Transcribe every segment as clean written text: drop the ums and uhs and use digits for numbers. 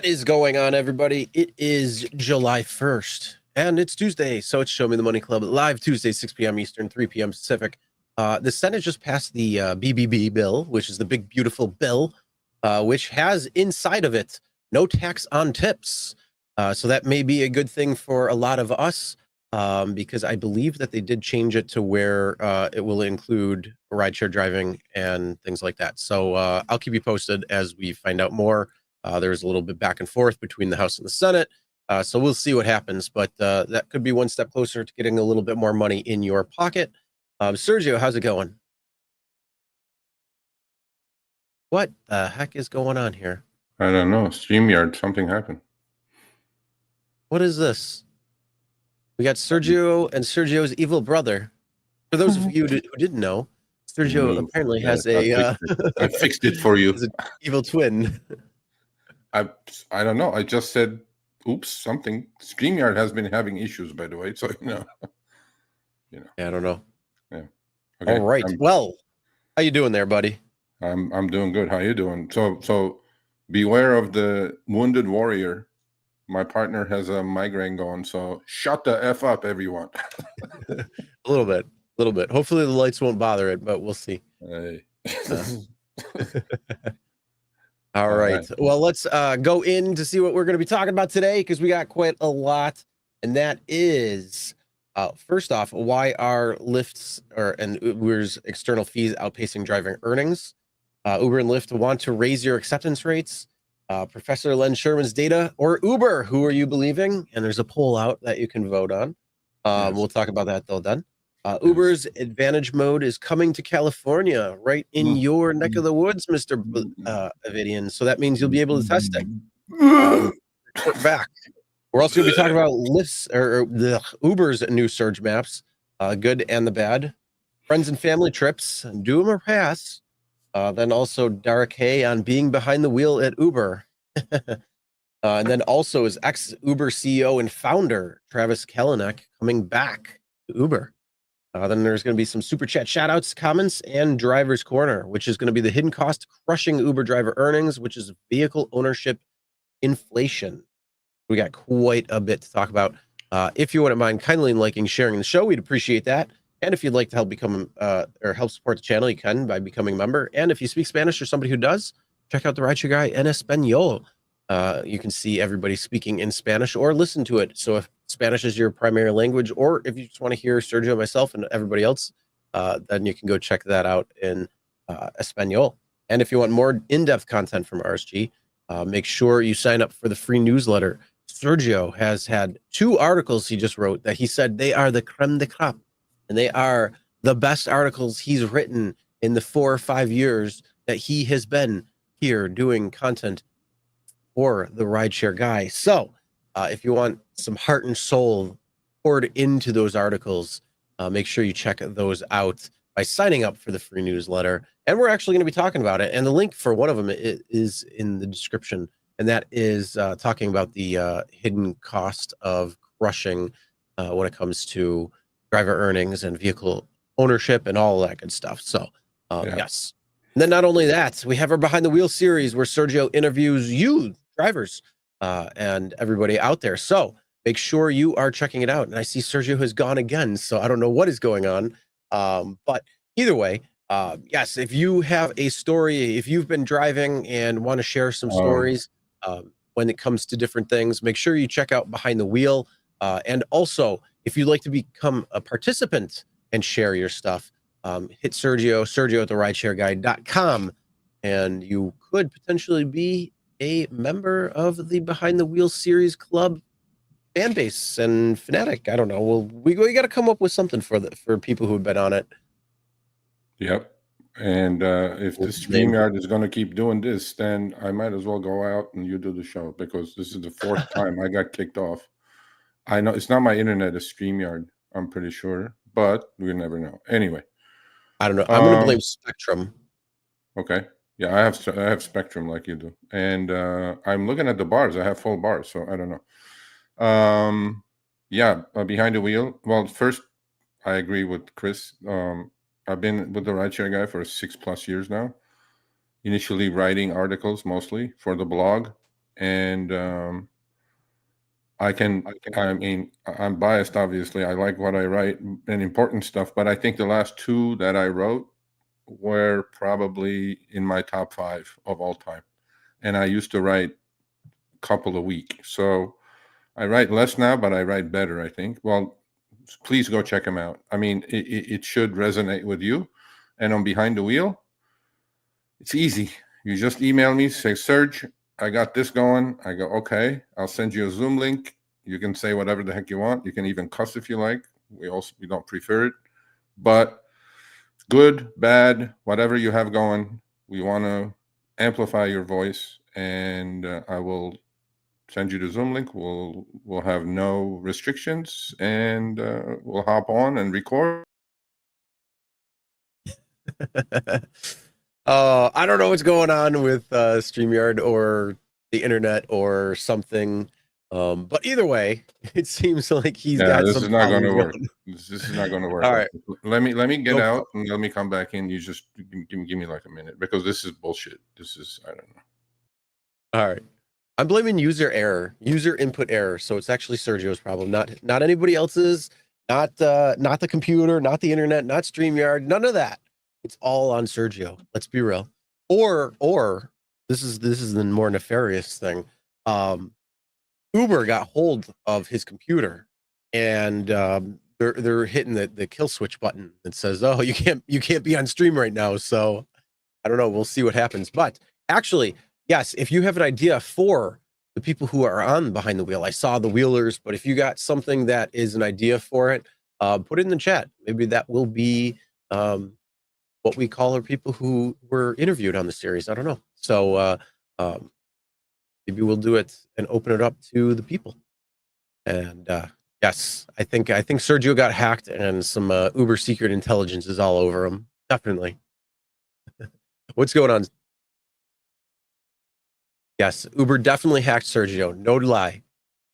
Is going on, everybody? It is July 1st, and it's Tuesday, so it's Show Me the Money Club live Tuesday, 6 p.m. Eastern, 3 p.m. Pacific. The Senate just passed the BBB bill, which is the big, beautiful bill, which has inside of it no tax on tips. So that may be a good thing for a lot of us, because I believe that they did change it to where it will include rideshare driving and things like that. So I'll keep you posted as we find out more. There's a little bit back and forth between the House and the Senate. So we'll see what happens, but that could be one step closer to getting a little bit more money in your pocket. Sergio, how's it going? What the heck is going on here? I don't know. StreamYard, something happened. What is this? We got Sergio and Sergio's evil brother. For those of you who didn't know, Sergio apparently has I fixed it for you. An evil twin. I don't know. I just said, oops, something. StreamYard has been having issues, by the way. So Yeah, I don't know. Yeah. Okay. All right. Well, how you doing there, buddy? I'm doing good. How you doing? So beware of the wounded warrior. My partner has a migraine going, so shut the F up, everyone. A little bit. Hopefully the lights won't bother it, but we'll see. Hey. All right. Well, let's go in to see what we're going to be talking about today, because we got quite a lot. And that is, first off, why are Lyft's and Uber's external fees outpacing driving earnings? Uber and Lyft want to raise your acceptance rates. Professor Len Sherman's data, or Uber, who are you believing? And there's a poll out that you can vote on. Yes. We'll talk about that though then. Uber's Advantage mode is coming to California, right in your neck of the woods, Mr. Avidian. So that means you'll be able to test it. Report back. We're also going to be talking about Lyft's or the Uber's new surge maps, good and the bad, friends and family trips, do them or pass. Then also Dara K on being behind the wheel at Uber. And then also is ex-Uber CEO and founder Travis Kalanick coming back to Uber. Then there's going to be some super chat shoutouts, comments, and driver's corner, which is going to be the hidden cost crushing Uber driver earnings, which is vehicle ownership inflation. We got quite a bit to talk about. If you wouldn't mind kindly liking, sharing the show, we'd appreciate that. And if you'd like to help become or help support the channel, you can by becoming a member. And if you speak Spanish or somebody who does, check out the Rideshare Guy en Español. You can see everybody speaking in Spanish or listen to it. So if Spanish is your primary language, or if you just want to hear Sergio, myself, and everybody else, then you can go check that out in Espanol. And if you want more in-depth content from RSG, make sure you sign up for the free newsletter. Sergio has had 2 articles he just wrote that he said they are the creme de crop, and they are the best articles he's written in the 4 or 5 years that he has been here doing content for the Rideshare Guy. So if you want some heart and soul poured into those articles, make sure you check those out by signing up for the free newsletter. And we're actually going to be talking about it. And the link for one of them is in the description. And that is talking about the hidden cost of crushing when it comes to driver earnings and vehicle ownership and all that good stuff. So, yes. And then not only that, we have our Behind the Wheel series where Sergio interviews you, drivers, and everybody out there. So make sure you are checking it out. And I see Sergio has gone again, so I don't know what is going on. But either way, yes, if you have a story, if you've been driving and want to share some stories when it comes to different things, make sure you check out Behind the Wheel. And also, if you'd like to become a participant and share your stuff, hit Sergio at therideshareguide.com, and you could potentially be a member of the Behind the Wheel series club fan base and fanatic. I don't know. We got to come up with something for people who have been on it. Yep. And if the StreamYard is going to keep doing this, then I might as well go out and you do the show, because this is the 4th time I got kicked off. I know it's not my internet, it's StreamYard, I'm pretty sure, but we never know. Anyway. I don't know. I'm going to blame Spectrum. Okay. Yeah, I have Spectrum like you do. And I'm looking at the bars. I have full bars, so I don't know. Yeah, Behind the Wheel. Well, first, I agree with Chris. I've been with the Rideshare Guy for 6+ years now. Initially writing articles mostly for the blog, and I mean, I'm biased, obviously. I like what I write and important stuff, but I think the last two that I wrote were probably in my top 5 of all time. And I used to write a couple a week. So I write less now, but I write better, I think. Well, please go check them out. I mean, it should resonate with you. And on Behind the Wheel, it's easy. You just email me, say, Serge, I got this going. I go, okay, I'll send you a Zoom link. You can say whatever the heck you want. You can even cuss if you like. We don't prefer it. But good, bad, whatever you have going, we want to amplify your voice. And I will send you the Zoom link. We'll have no restrictions, and we'll hop on and record. I don't know what's going on with StreamYard or the internet or something. But either way, it seems like he's got this some is not going to work. going. This is not going to work. All right. Let me get No out and let me come back in. You just give me like a minute, because this is bullshit. This is, I don't know. All right. I'm blaming user input error. So it's actually Sergio's problem, not anybody else's, not the computer, not the internet, not StreamYard, none of that. It's all on Sergio. Let's be real. Or this is the more nefarious thing. Uber got hold of his computer, and they're hitting the kill switch button that says, "Oh, you can't be on stream right now." So I don't know. We'll see what happens. But actually, yes, if you have an idea for the people who are on Behind the Wheel, I saw the Wheelers, but if you got something that is an idea for it, put it in the chat. Maybe that will be what we call our people who were interviewed on the series. I don't know. So maybe we'll do it and open it up to the people. And yes, I think Sergio got hacked, and some Uber secret intelligence is all over him. Definitely. What's going on? Yes, Uber definitely hacked Sergio. No lie.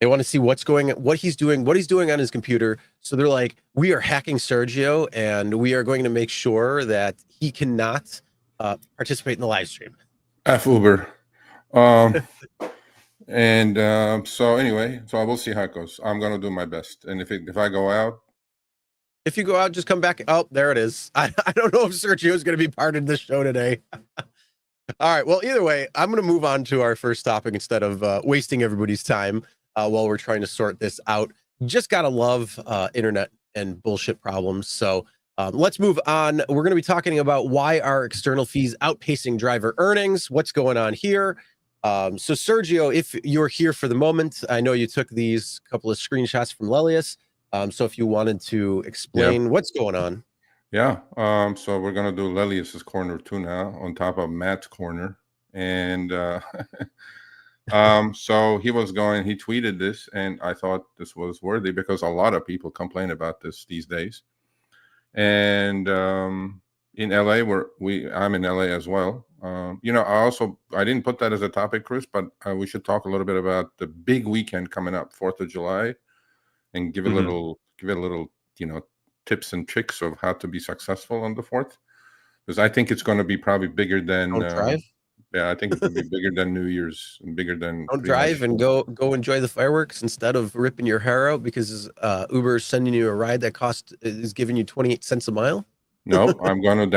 They want to see what he's doing on his computer. So they're like, we are hacking Sergio, and we are going to make sure that he cannot participate in the live stream. F Uber. And so anyway, so I will see how it goes. I'm going to do my best. And if I go out. If you go out, just come back. Oh, there it is. I don't know if Sergio is going to be part of this show today. All right. Well, either way, I'm going to move on to our first topic instead of wasting everybody's time while we're trying to sort this out. Just got to love internet and bullshit problems. So let's move on. We're going to be talking about why are external fees outpacing driver earnings? What's going on here? So Sergio, if you're here for the moment, I know you took these couple of screenshots from Lelius. So if you wanted to explain what's going on. Yeah. So we're going to do Lelius's corner too now on top of Matt's corner. And so he tweeted this, and I thought this was worthy because a lot of people complain about this these days. And in LA, I'm in LA as well. I didn't put that as a topic, Chris, but we should talk a little bit about the big weekend coming up, 4th of July, and give it a little, tips and tricks of how to be successful on the 4th, because I think it's going to be probably bigger than. Don't drive. Yeah, I think it will be bigger than New Year's and bigger than. Don't drive and go enjoy the fireworks instead of ripping your hair out because Uber is sending you a ride that is giving you 28 cents a mile. No, I'm going to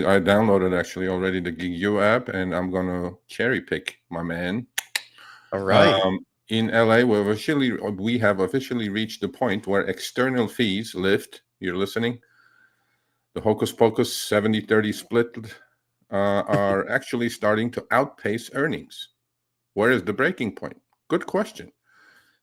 I downloaded actually already the GigU app, and I'm going to cherry pick, my man. All right. In LA, we have officially reached the point where external fees, Lyft, you're listening, the hocus pocus 70-30 split, are actually starting to outpace earnings. Where is the breaking point? Good question.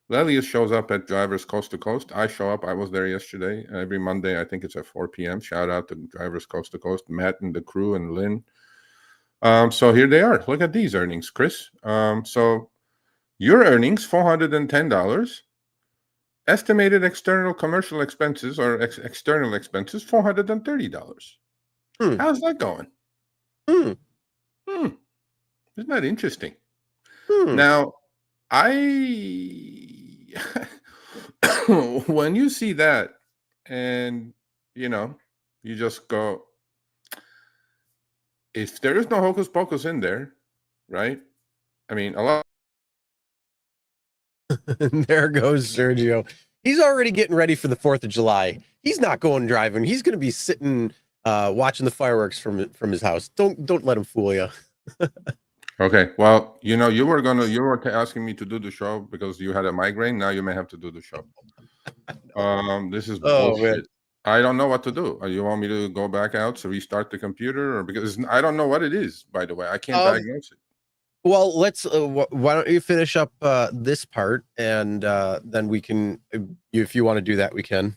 Lelius shows up at Drivers Coast to Coast. I show up. I was there yesterday. Every Monday, I think it's at 4 p.m. Shout out to Drivers Coast to Coast, Matt and the crew and Lynn. So here they are. Look at these earnings, Chris. So your earnings, $410. Estimated external commercial expenses or external expenses, $430. How's that going? Isn't that interesting? Now, when you see that, and you just go, if there is no hocus pocus in there, right? I mean, a lot And there goes Sergio. He's already getting ready for the 4th of July. He's not going driving. He's going to be sitting watching the fireworks from his house. Don't let him fool you. Okay. Well, you were asking me to do the show because you had a migraine. Now you may have to do the show. This is Oh man. bullshit. I don't know what to do. You want me to go back out to restart the computer, or because I don't know what it is? By the way, I can't diagnose it. Well, let's. Why don't you finish up this part, and then we can, if you want to do that, we can.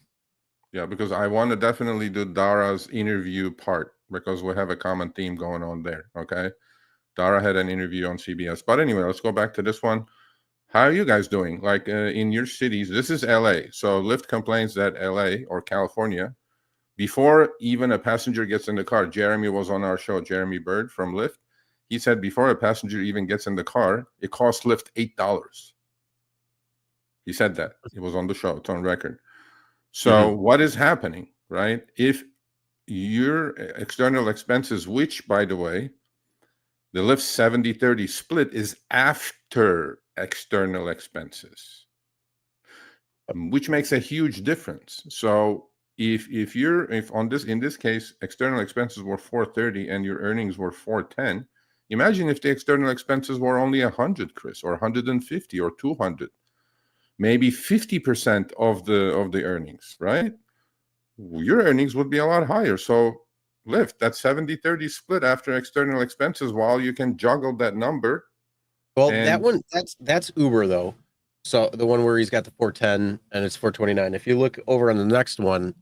Yeah, because I want to definitely do Dara's interview part because we have a common theme going on there. Okay, Dara had an interview on CBS, but anyway, let's go back to this one. How are you guys doing? Like in your cities, this is LA. So Lyft complains that LA or California, before even a passenger gets in the car, Jeremy was on our show, Jeremy Bird from Lyft. He said before a passenger even gets in the car, it costs Lyft $8. He said that. It was on the show. It's on record. So what is happening, right? If your external expenses, which, by the way, the Lyft 70-30 split is after external expenses, which makes a huge difference. So if in this case external expenses were 430 and your earnings were 410, imagine if the external expenses were only 100, Chris, or 150 or 200, maybe 50% of the earnings, right? Your earnings would be a lot higher. So Lyft, that 70-30 split after external expenses, while you can juggle that number. Well, that one, that's Uber though. So the one where he's got the 410 and it's 429. If you look over on the next one,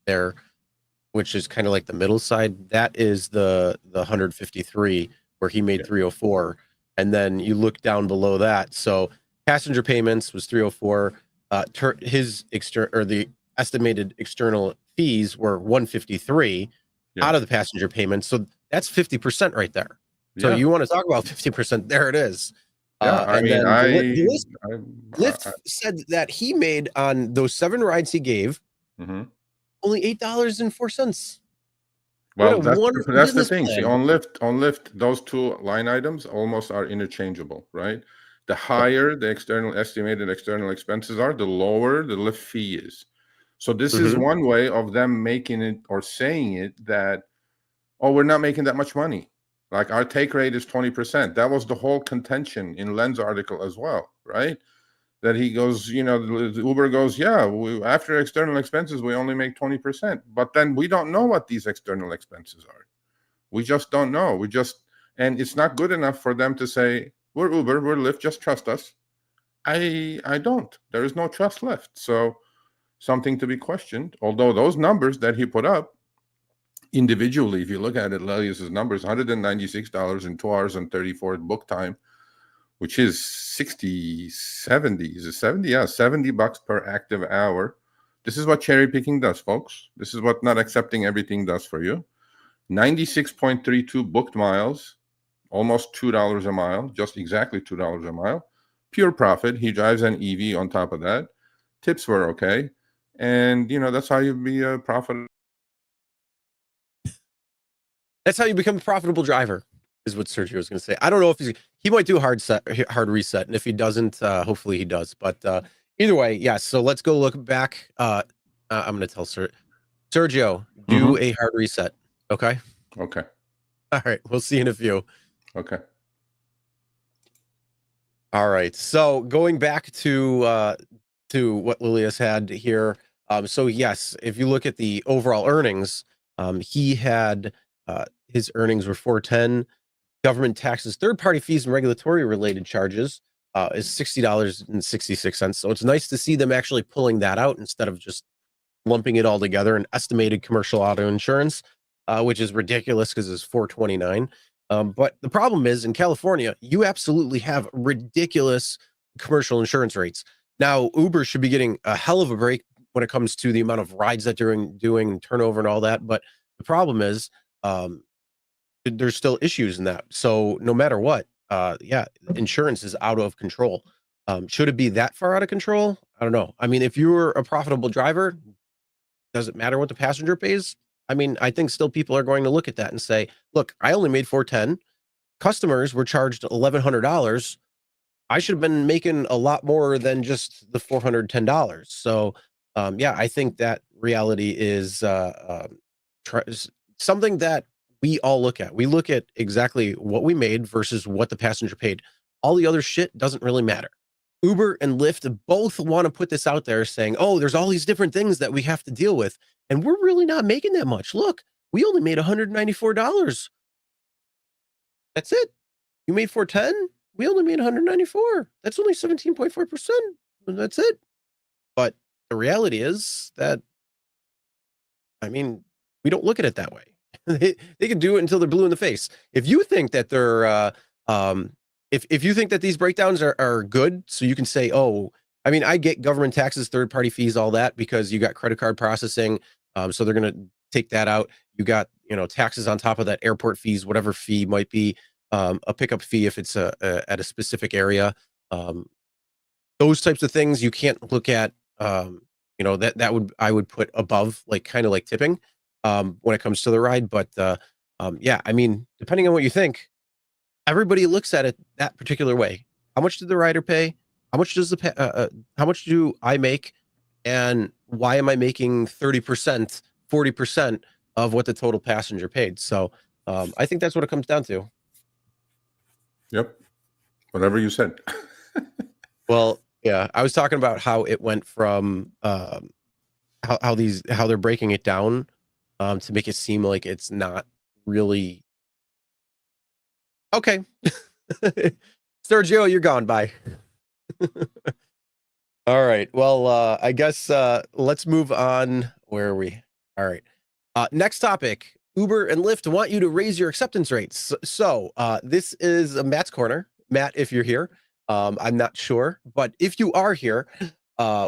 there, which is kind of like the middle side, that is the 153 where he made 304. And then you look down below that. So passenger payments was 304. His the estimated external fees were 153 out of the passenger payments. So that's 50% right there. So you want to talk about 50%? There it is. Lyft said that he made on those 7 rides he gave only $8.04. Well, that's the thing. See, on Lyft, those two line items almost are interchangeable, right? The higher the estimated external expenses are, the lower the Lyft fee is. So this is one way of them making it or saying it that, oh, we're not making that much money. Like our take rate is 20%. That was the whole contention in Len's article as well, right? That he goes, Uber goes, yeah, after external expenses, we only make 20%. But then we don't know what these external expenses are. We just don't know. And it's not good enough for them to say, we're Uber, we're Lyft, just trust us. I don't. There is no trust left. So something to be questioned. Although those numbers that he put up, individually, if you look at it, Lelius's numbers, $196 in 2 hours and 34 book time, which is 70 $70 per active hour. This is what cherry picking does, folks. This is what not accepting everything does for you. 96.32 booked miles, almost $2 a mile, just exactly $2 a mile. Pure profit. He drives an EV on top of that. Tips were okay. And, that's how you be a profitable. That's how you become a profitable driver, is what Sergio was going to say. I don't know if he might do a hard reset, and if he doesn't, hopefully he does. But either way, yes. So let's go look back. I'm going to tell Sergio, do a hard reset. Okay. Okay. All right. We'll see you in a few. Okay. All right. So going back to what Lilius had here. So yes, if you look at the overall earnings, he had his earnings were 410. Government taxes, third-party fees, and regulatory related charges is $60.66. So it's nice to see them actually pulling that out instead of just lumping it all together. And estimated commercial auto insurance, which is ridiculous because it's $429. But the problem is in California, you absolutely have ridiculous commercial insurance rates. Now, Uber should be getting a hell of a break when it comes to the amount of rides that they're doing, turnover and all that. But the problem is, there's still issues in that. So no matter what, insurance is out of control. Should it be that far out of control? I don't know. I mean, if you're a profitable driver, does it matter what the passenger pays? I mean, I think still people are going to look at that and say, look, I only made 410. Customers were charged $1,100. I should have been making a lot more than just the $410. So, yeah, I think that reality is something that we all look at. We look at exactly what we made versus what the passenger paid. All the other shit doesn't really matter. Uber and Lyft both want to put this out there saying, oh, there's all these different things that we have to deal with. And we're really not making that much. Look, we only made $194. That's it. You made 410. We only made 194. That's only 17.4%. That's it. But the reality is that, I mean, we don't look at it that way. They can do it until they're blue in the face. If you think that they're, if you think that these breakdowns are good, so you can say, oh, I mean, I get government taxes, third-party fees, all that, because you got credit card processing, so they're going to take that out. You got, taxes on top of that, airport fees, whatever fee might be, a pickup fee if it's at a specific area. Those types of things you can't look at. I would put above, like, kind of like tipping when it comes to the ride. But yeah, I mean, depending on what you think, everybody looks at it that particular way. How much did the rider pay? How much does how much do I make? And why am I making 30%, 40% of what the total passenger paid? So I think that's what it comes down to. Yep. Whatever you said. Well, yeah, I was talking about how it went from how they're breaking it down to make it seem like it's not really okay. Sergio, you're gone. Bye. All right. Well, I guess let's move on. Where are we? All right. Next topic. Uber and Lyft want you to raise your acceptance rates. So this is Matt's corner. Matt, if you're here, I'm not sure, but if you are here,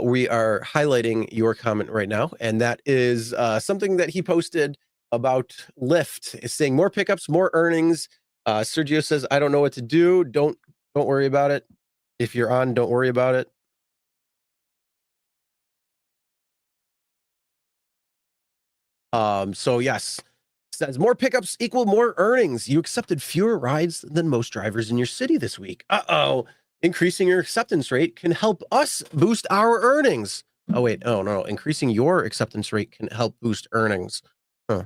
we are highlighting your comment right now, and that is something that he posted about Lyft. It's saying more pickups, more earnings. Sergio says, "I don't know what to do. Don't worry about it. If you're on, don't worry about it." So yes, says more pickups equal more earnings. You accepted fewer rides than most drivers in your city this week. Uh-oh. Increasing your acceptance rate can help us boost our earnings. Oh, wait. Oh, no. Increasing your acceptance rate can help boost earnings. Huh.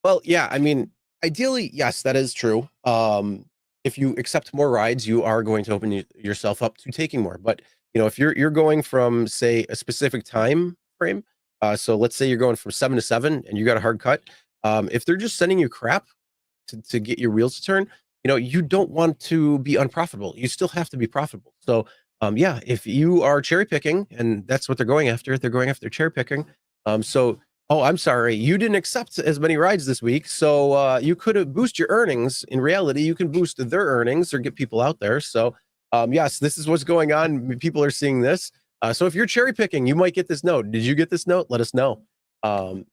Well, yeah, I mean, ideally, yes, that is true. If you accept more rides, you are going to open yourself up to taking more. But, if you're going from, say, a specific time frame, so let's say you're going from 7 to 7 and you got a hard cut, if they're just sending you crap to get your wheels to turn, you don't want to be unprofitable. You still have to be profitable. So, yeah, if you are cherry picking, and that's what they're going after cherry picking. Oh, I'm sorry, you didn't accept as many rides this week, so you could have boost your earnings. In reality, you can boost their earnings or get people out there. So, yes, this is what's going on. People are seeing this. So if you're cherry picking, you might get this note. Did you get this note? Let us know.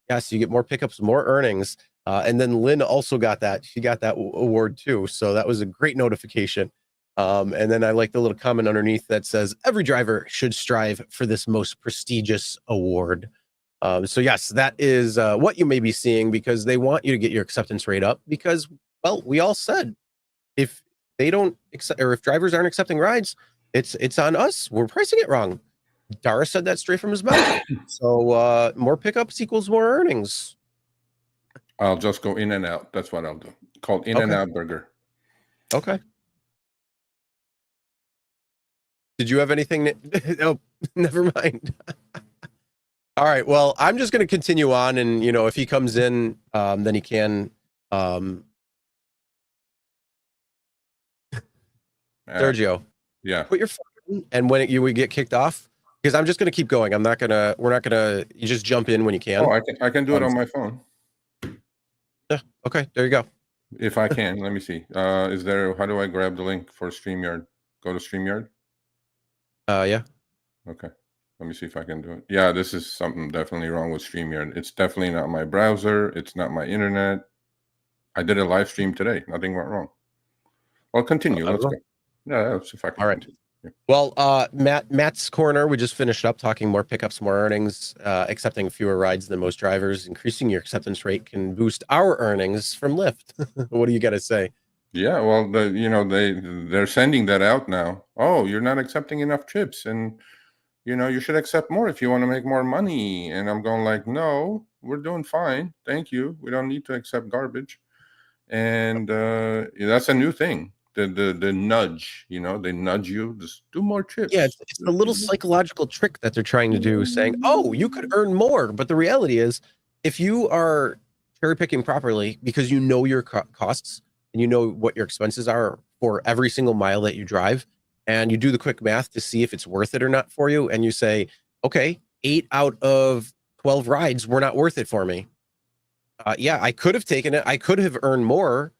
Yes, you get more pickups, more earnings. And then Lynn also got that. She got that award too. So that was a great notification. And then I like the little comment underneath that says, every driver should strive for this most prestigious award. So yes, that is what you may be seeing, because they want you to get your acceptance rate up because, well, we all said if they don't accept, or if drivers aren't accepting rides, it's on us. We're pricing it wrong. Dara said that straight from his mouth. So more pickups equals more earnings. I'll just go in and out. That's what I'll do. Called In and Out Burger. Okay. Did you have anything? Oh, never mind. All right. Well, I'm just going to continue on, and if he comes in, then he can. Sergio. Yeah. Put your phone in, and when you get kicked off, because I'm just going to keep going. We're not going to. You just jump in when you can. Oh, I can do it on my phone. Yeah. Okay. There you go. If I can, let me see. How do I grab the link for StreamYard? Go to StreamYard. Yeah. Okay. Let me see if I can do it. Yeah, this is something definitely wrong with StreamYard. It's definitely not my browser. It's not my internet. I did a live stream today. Nothing went wrong. Well, continue. Let's go. Yeah, let's see if I can. All right. Continue. Yeah. Well, Matt's corner, we just finished up talking more pickups, more earnings, accepting fewer rides than most drivers. Increasing your acceptance rate can boost our earnings from Lyft. What do you got to say? Yeah, well, they're sending that out now. Oh, you're not accepting enough trips, and you should accept more if you want to make more money. And I'm going like, no, we're doing fine, thank you. We don't need to accept garbage. And that's a new thing. The nudge, they nudge you, just do more Yeah, trips. it's the little psychological trick that they're trying to do, saying, "Oh, you could earn more." But the reality is, if you are cherry picking properly because you know your costs and you know what your expenses are for every single mile that you drive, and you do the quick math to see if it's worth it or not for you, and you say, "Okay, 8 out of 12 rides were not worth it for me." Yeah, I could have taken it. I could have earned more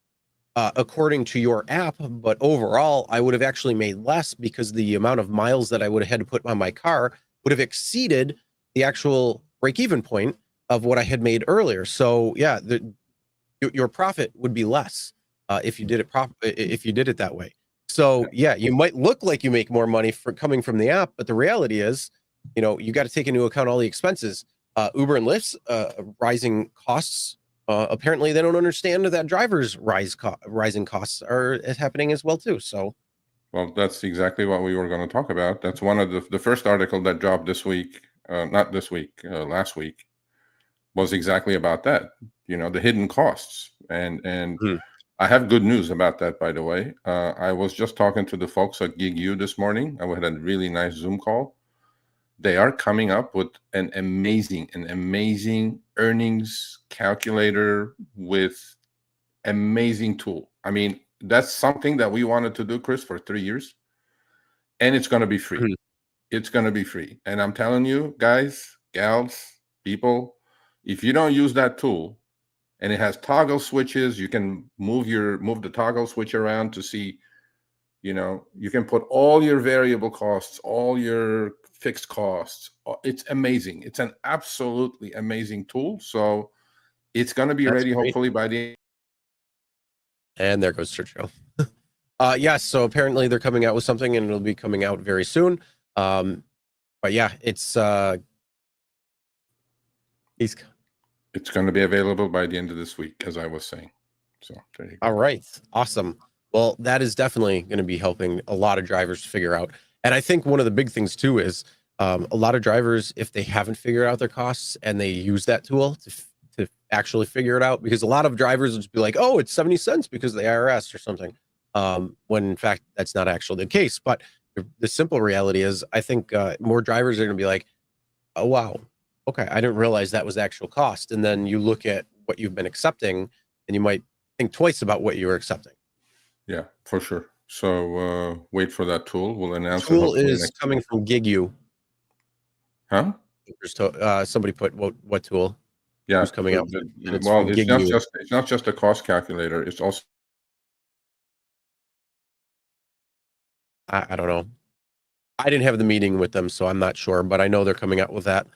according to your app, but overall, I would have actually made less because the amount of miles that I would have had to put on my car would have exceeded the actual break-even point of what I had made earlier. So yeah, your profit would be less if you did it if you did it that way. So yeah, you might look like you make more money for coming from the app, but the reality is, you got to take into account all the expenses. Uber and Lyft's rising costs. Apparently, they don't understand that drivers' rising costs are happening as well too. So, well, that's exactly what we were going to talk about. That's one of the first article that dropped this week, not this week, last week, was exactly about that. The hidden costs, and I have good news about that, by the way. I was just talking to the folks at Gig U this morning. I had a really nice Zoom call. They are coming up with an amazing earnings calculator with amazing tool. I mean, that's something that we wanted to do, Chris, for 3 years, and it's going to be free. It's going to be free. And I'm telling you, guys, gals, people, if you don't use that tool, and it has toggle switches, you can move the toggle switch around to see, you can put all your variable costs, all your fixed costs. It's amazing. It's an absolutely amazing tool. So it's going to be ready hopefully by the end. And there goes Sergio. Yes, so apparently they're coming out with something and it'll be coming out very soon. But yeah, it's going to be available by the end of this week, as I was saying. So there you go. All right, awesome. Well, that is definitely going to be helping a lot of drivers figure out. And I think one of the big things too is a lot of drivers, if they haven't figured out their costs and they use that tool to actually figure it out, because a lot of drivers will just be like, "Oh, it's 70 cents because of the IRS or something," when in fact that's not actually the case. But the simple reality is, I think more drivers are going to be like, "Oh wow, okay, I didn't realize that was the actual cost." And then you look at what you've been accepting, and you might think twice about what you were accepting. Yeah, for sure. So wait for that tool. We'll announce it. Tool is coming from Gig U. Huh? Somebody put what tool? Yeah, Who's coming out? Well, it's not just a cost calculator. It's also, I don't know. I didn't have the meeting with them, so I'm not sure, but I know they're coming out with that.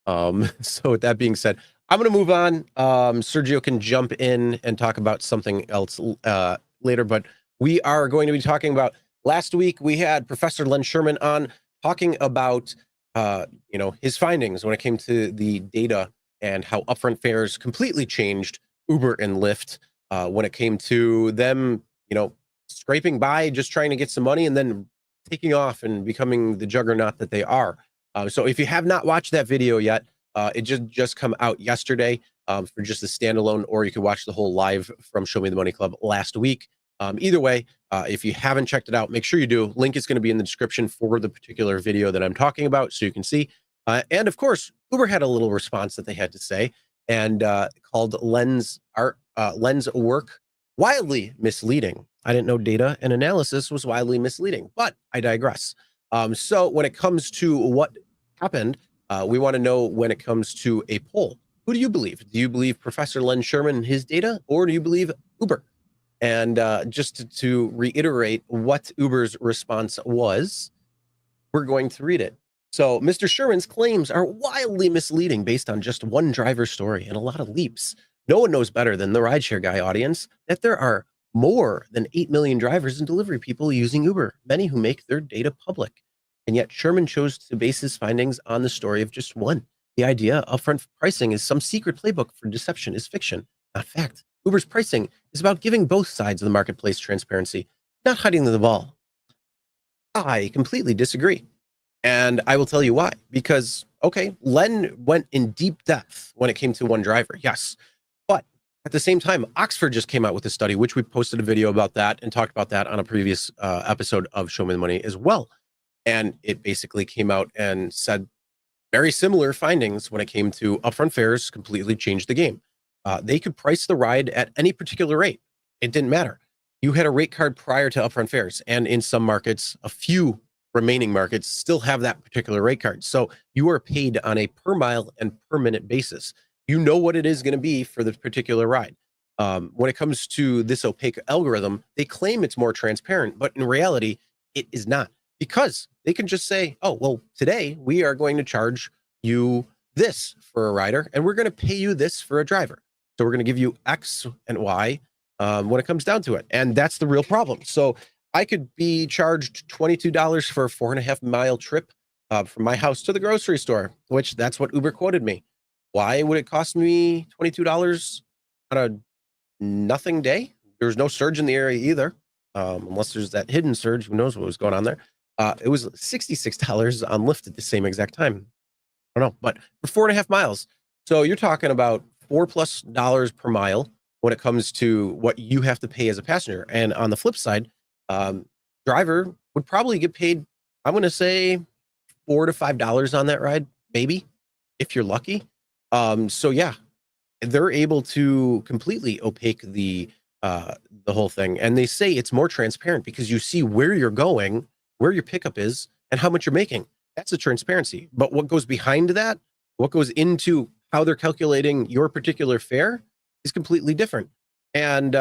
So with that being said, I'm going to move on. Sergio can jump in and talk about something else later, but we are going to be talking about, last week we had Professor Len Sherman on talking about his findings when it came to the data and how upfront fares completely changed Uber and Lyft when it came to them, scraping by, just trying to get some money, and then taking off and becoming the juggernaut that they are. So if you have not watched that video yet, it just come out yesterday for just a standalone, or you can watch the whole live from Show Me the Money Club last week. Either way, if you haven't checked it out, make sure you do. Link is going to be in the description for the particular video that I'm talking about, so you can see. And of course, Uber had a little response that they had to say, and called Len's work wildly misleading. I didn't know data and analysis was wildly misleading, but I digress. So when it comes to what happened, we want to know, when it comes to a poll, who do you believe? Do you believe Professor Len Sherman and his data, or do you believe Uber? And just to reiterate what Uber's response was, we're going to read it. So Mr. Sherman's claims are wildly misleading based on just one driver's story and a lot of leaps. No one knows better than the rideshare guy audience that there are more than 8 million drivers and delivery people using Uber, many who make their data public. And yet Sherman chose to base his findings on the story of just one. The idea of upfront pricing is some secret playbook for deception is fiction, not fact. Uber's pricing is about giving both sides of the marketplace transparency, not hiding the ball. I completely disagree. And I will tell you why. Because, okay, Len went in deep depth when it came to one driver. Yes. But at the same time, Oxford just came out with a study, which we posted a video about that and talked about that on a previous episode of Show Me the Money as well. And it basically came out and said very similar findings when it came to upfront fares completely changed the game. They could price the ride at any particular rate. It didn't matter. You had a rate card prior to upfront fares. And in some markets, a few remaining markets still have that particular rate card. So you are paid on a per mile and per minute basis. You know what it is going to be for the particular ride. When it comes to this opaque algorithm, they claim it's more transparent, but in reality, it is not, because they can just say, oh, well, today we are going to charge you this for a rider, and we're going to pay you this for a driver. So we're going to give you X and Y when it comes down to it. And that's the real problem. So I could be charged $22 for a 4.5 mile trip from my house to the grocery store, which that's what Uber quoted me. Why would it cost me $22 on a nothing day? There's no surge in the area either, unless there's that hidden surge. Who knows what was going on there? It was $66 on Lyft at the same exact time. I don't know, but for 4.5 miles. So you're talking about $4+ per mile when it comes to what you have to pay as a passenger. And on the flip side, driver would probably get paid, I'm going to say $4 to $5 on that ride, maybe, if you're lucky. So yeah, they're able to completely opaque the whole thing. And they say it's more transparent because you see where you're going, where your pickup is, and how much you're making. That's the transparency. But what goes behind that, what goes into how they're calculating your particular fare is completely different. And,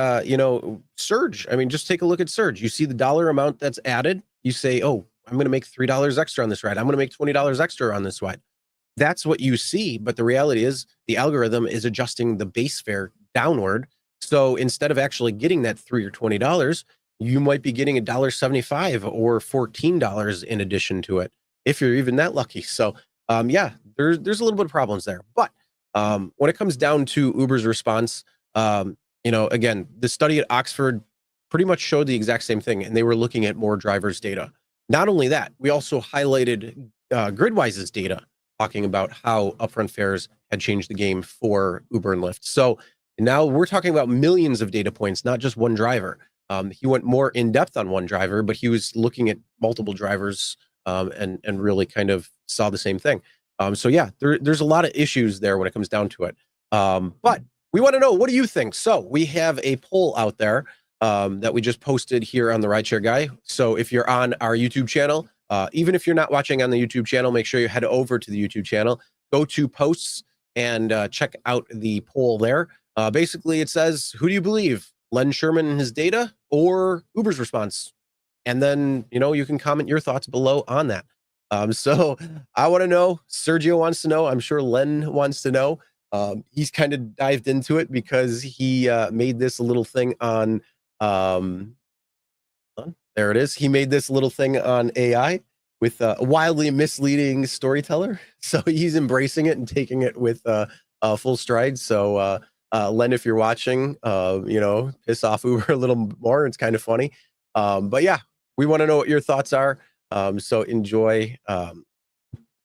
surge, I mean, just take a look at surge. You see the dollar amount that's added. You say, oh, I'm going to make $3 extra on this ride. I'm going to make $20 extra on this ride. That's what you see. But the reality is the algorithm is adjusting the base fare downward. So instead of actually getting that $3 or $20, you might be getting $1.75 or $14 in addition to it, if you're even that lucky. So, yeah, there's a little bit of problems there. But when it comes down to Uber's response, again, the study at Oxford pretty much showed the exact same thing, and they were looking at more drivers' data. Not only that, we also highlighted Gridwise's data, talking about how upfront fares had changed the game for Uber and Lyft. So now we're talking about millions of data points, not just one driver. He went more in depth on one driver, but he was looking at multiple drivers and really kind of saw the same thing. So yeah, there's a lot of issues there when it comes down to it. But we want to know, what do you think? So we have a poll out there that we just posted here on the Rideshare Guy. So if you're on our YouTube channel, even if you're not watching on the YouTube channel, make sure you head over to the YouTube channel, go to posts, and check out the poll there. Basically, it says, who do you believe, Len Sherman and his data or Uber's response? And then, you can comment your thoughts below on that. So I want to know, Sergio wants to know, I'm sure Len wants to know. He's kind of dived into it because he made this little thing on, there it is. He made this little thing on AI with a wildly misleading storyteller. So he's embracing it and taking it with full stride. So Len, if you're watching, piss off Uber a little more. It's kind of funny. But yeah, we want to know what your thoughts are. So enjoy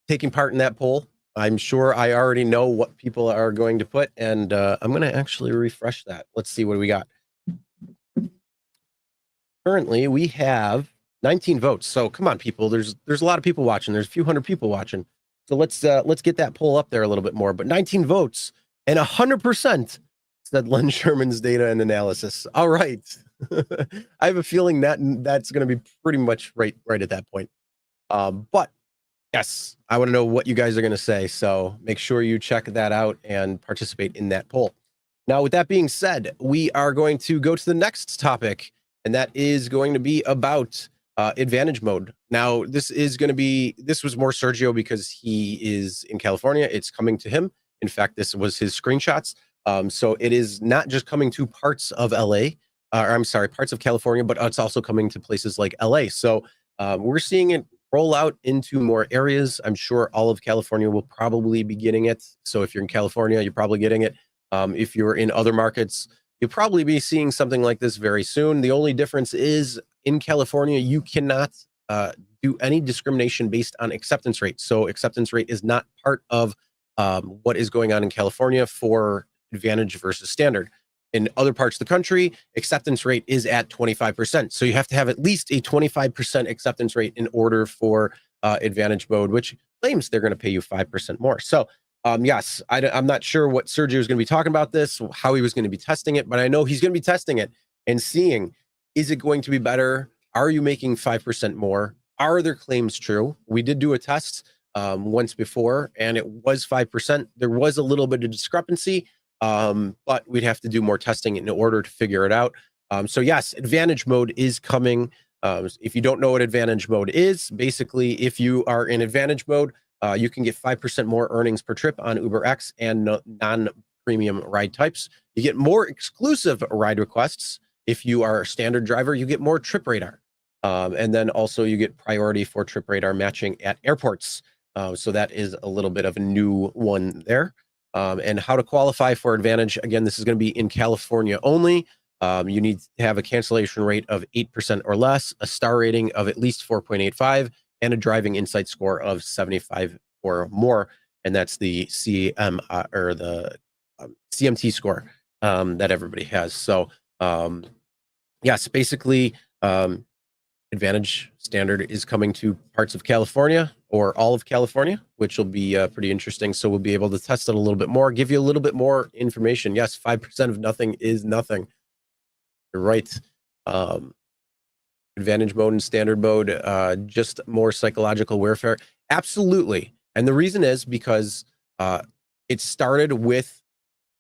taking part in that poll. I'm sure I already know what people are going to put, and I'm going to actually refresh that. Let's see what we got. Currently, we have 19 votes. So come on, people. There's a lot of people watching. There's a few hundred people watching. So let's get that poll up there a little bit more. But 19 votes and 100% said Len Sherman's data and analysis. All right. I have a feeling that's going to be pretty much right at that point. But yes, I want to know what you guys are going to say. So make sure you check that out and participate in that poll. Now, with that being said, we are going to go to the next topic, and that is going to be about Advantage mode. Now, this was more Sergio because he is in California. It's coming to him. In fact, this was his screenshots. So it is not just coming to parts of LA, parts of California, but it's also coming to places like LA. So we're seeing it roll out into more areas. I'm sure all of California will probably be getting it. So if you're in California, you're probably getting it. If you're in other markets, you'll probably be seeing something like this very soon. The only difference is in California, you cannot do any discrimination based on acceptance rate. So acceptance rate is not part of what is going on in California for Advantage versus Standard. In other parts of the country, acceptance rate is at 25%. So you have to have at least a 25% acceptance rate in order for Advantage mode, which claims they're going to pay you 5% more. So yes, I'm not sure what Sergio is going to be talking about this, how he was going to be testing it, but I know he's going to be testing it and seeing, is it going to be better? Are you making 5% more? Are their claims true? We did do a test once before, and it was 5%. There was a little bit of discrepancy, but we'd have to do more testing in order to figure it out. So yes, Advantage mode is coming. If you don't know what Advantage mode is, basically, if you are in Advantage mode, you can get 5% more earnings per trip on UberX and non-premium ride types. You get more exclusive ride requests. If you are a standard driver, you get more trip radar. And then also you get priority for trip radar matching at airports. So that is a little bit of a new one there. And how to qualify for Advantage. Again, this is going to be in California only. You need to have a cancellation rate of 8% or less, a star rating of at least 4.85, and a driving insight score of 75 or more. And that's the CMT score that everybody has. So yes, basically Advantage Standard is coming to parts of California or all of California, which will be pretty interesting. So we'll be able to test it a little bit more, give you a little bit more information. Yes, 5% of nothing is nothing. You're right. Advantage mode and standard mode, just more psychological warfare. Absolutely. And the reason is because it started with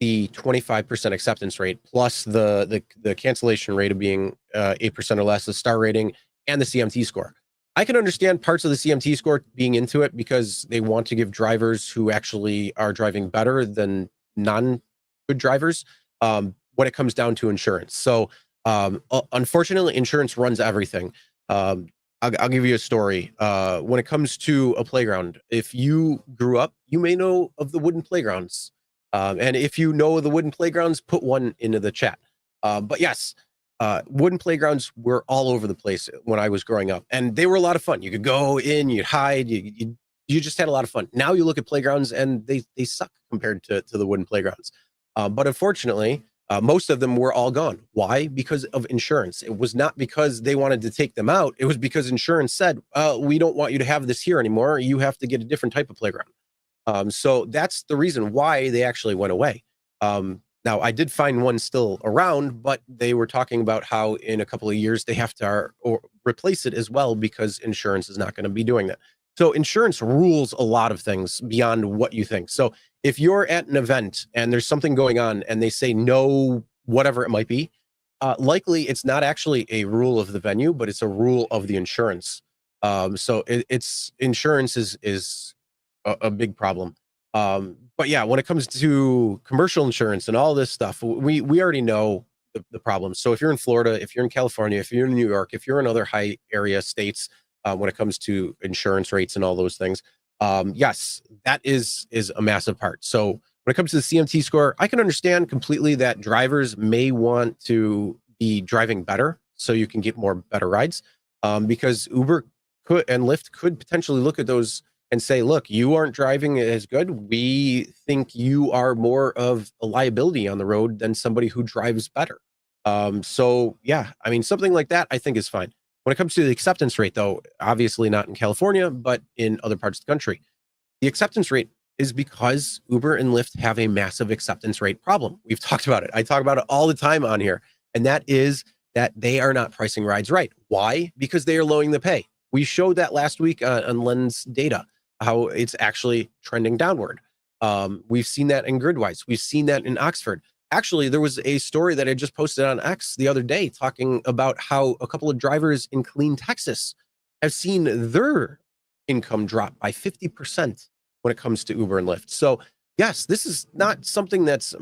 the 25% acceptance rate plus the cancellation rate of being 8% or less, the star rating, and the CMT score. I can understand parts of the CMT score being into it because they want to give drivers who actually are driving better than non-good drivers when it comes down to insurance. So unfortunately, insurance runs everything. I'll give you a story. When it comes to a playground, if you grew up, you may know of the wooden playgrounds. And if you know the wooden playgrounds, put one into the chat. But yes, wooden playgrounds were all over the place when I was growing up, and they were a lot of fun. You could go in, you'd hide, you just had a lot of fun. Now you look at playgrounds and they suck compared to the wooden playgrounds. But unfortunately, most of them were all gone. Why? Because of insurance. It was not because they wanted to take them out. It was because insurance said, we don't want you to have this here anymore. You have to get a different type of playground. So that's the reason why they actually went away. Now, I did find one still around, but they were talking about how in a couple of years they have to replace it as well because insurance is not going to be doing that. So insurance rules a lot of things beyond what you think. So if you're at an event and there's something going on and they say no, whatever it might be, likely it's not actually a rule of the venue, but it's a rule of the insurance. So it's insurance is a big problem. But yeah, when it comes to commercial insurance and all this stuff, we already know the problems. So if you're in Florida, if you're in California, if you're in New York, if you're in other high area states, when it comes to insurance rates and all those things, yes, that is a massive part. So when it comes to the CMT score, I can understand completely that drivers may want to be driving better so you can get more better rides, because Uber and Lyft could potentially look at those and say, look, you aren't driving as good. We think you are more of a liability on the road than somebody who drives better. So yeah, I mean, something like that I think is fine. When it comes to the acceptance rate, though, obviously not in California, but in other parts of the country, the acceptance rate is because Uber and Lyft have a massive acceptance rate problem. We've talked about it. I talk about it all the time on here. And that is that they are not pricing rides right. Why? Because they are lowering the pay. We showed that last week on Len's data, how it's actually trending downward. We've seen that in Gridwise. We've seen that in Oxford. Actually, there was a story that I just posted on X the other day talking about how a couple of drivers in Killeen, Texas have seen their income drop by 50% when it comes to Uber and Lyft. So yes, this is not something that's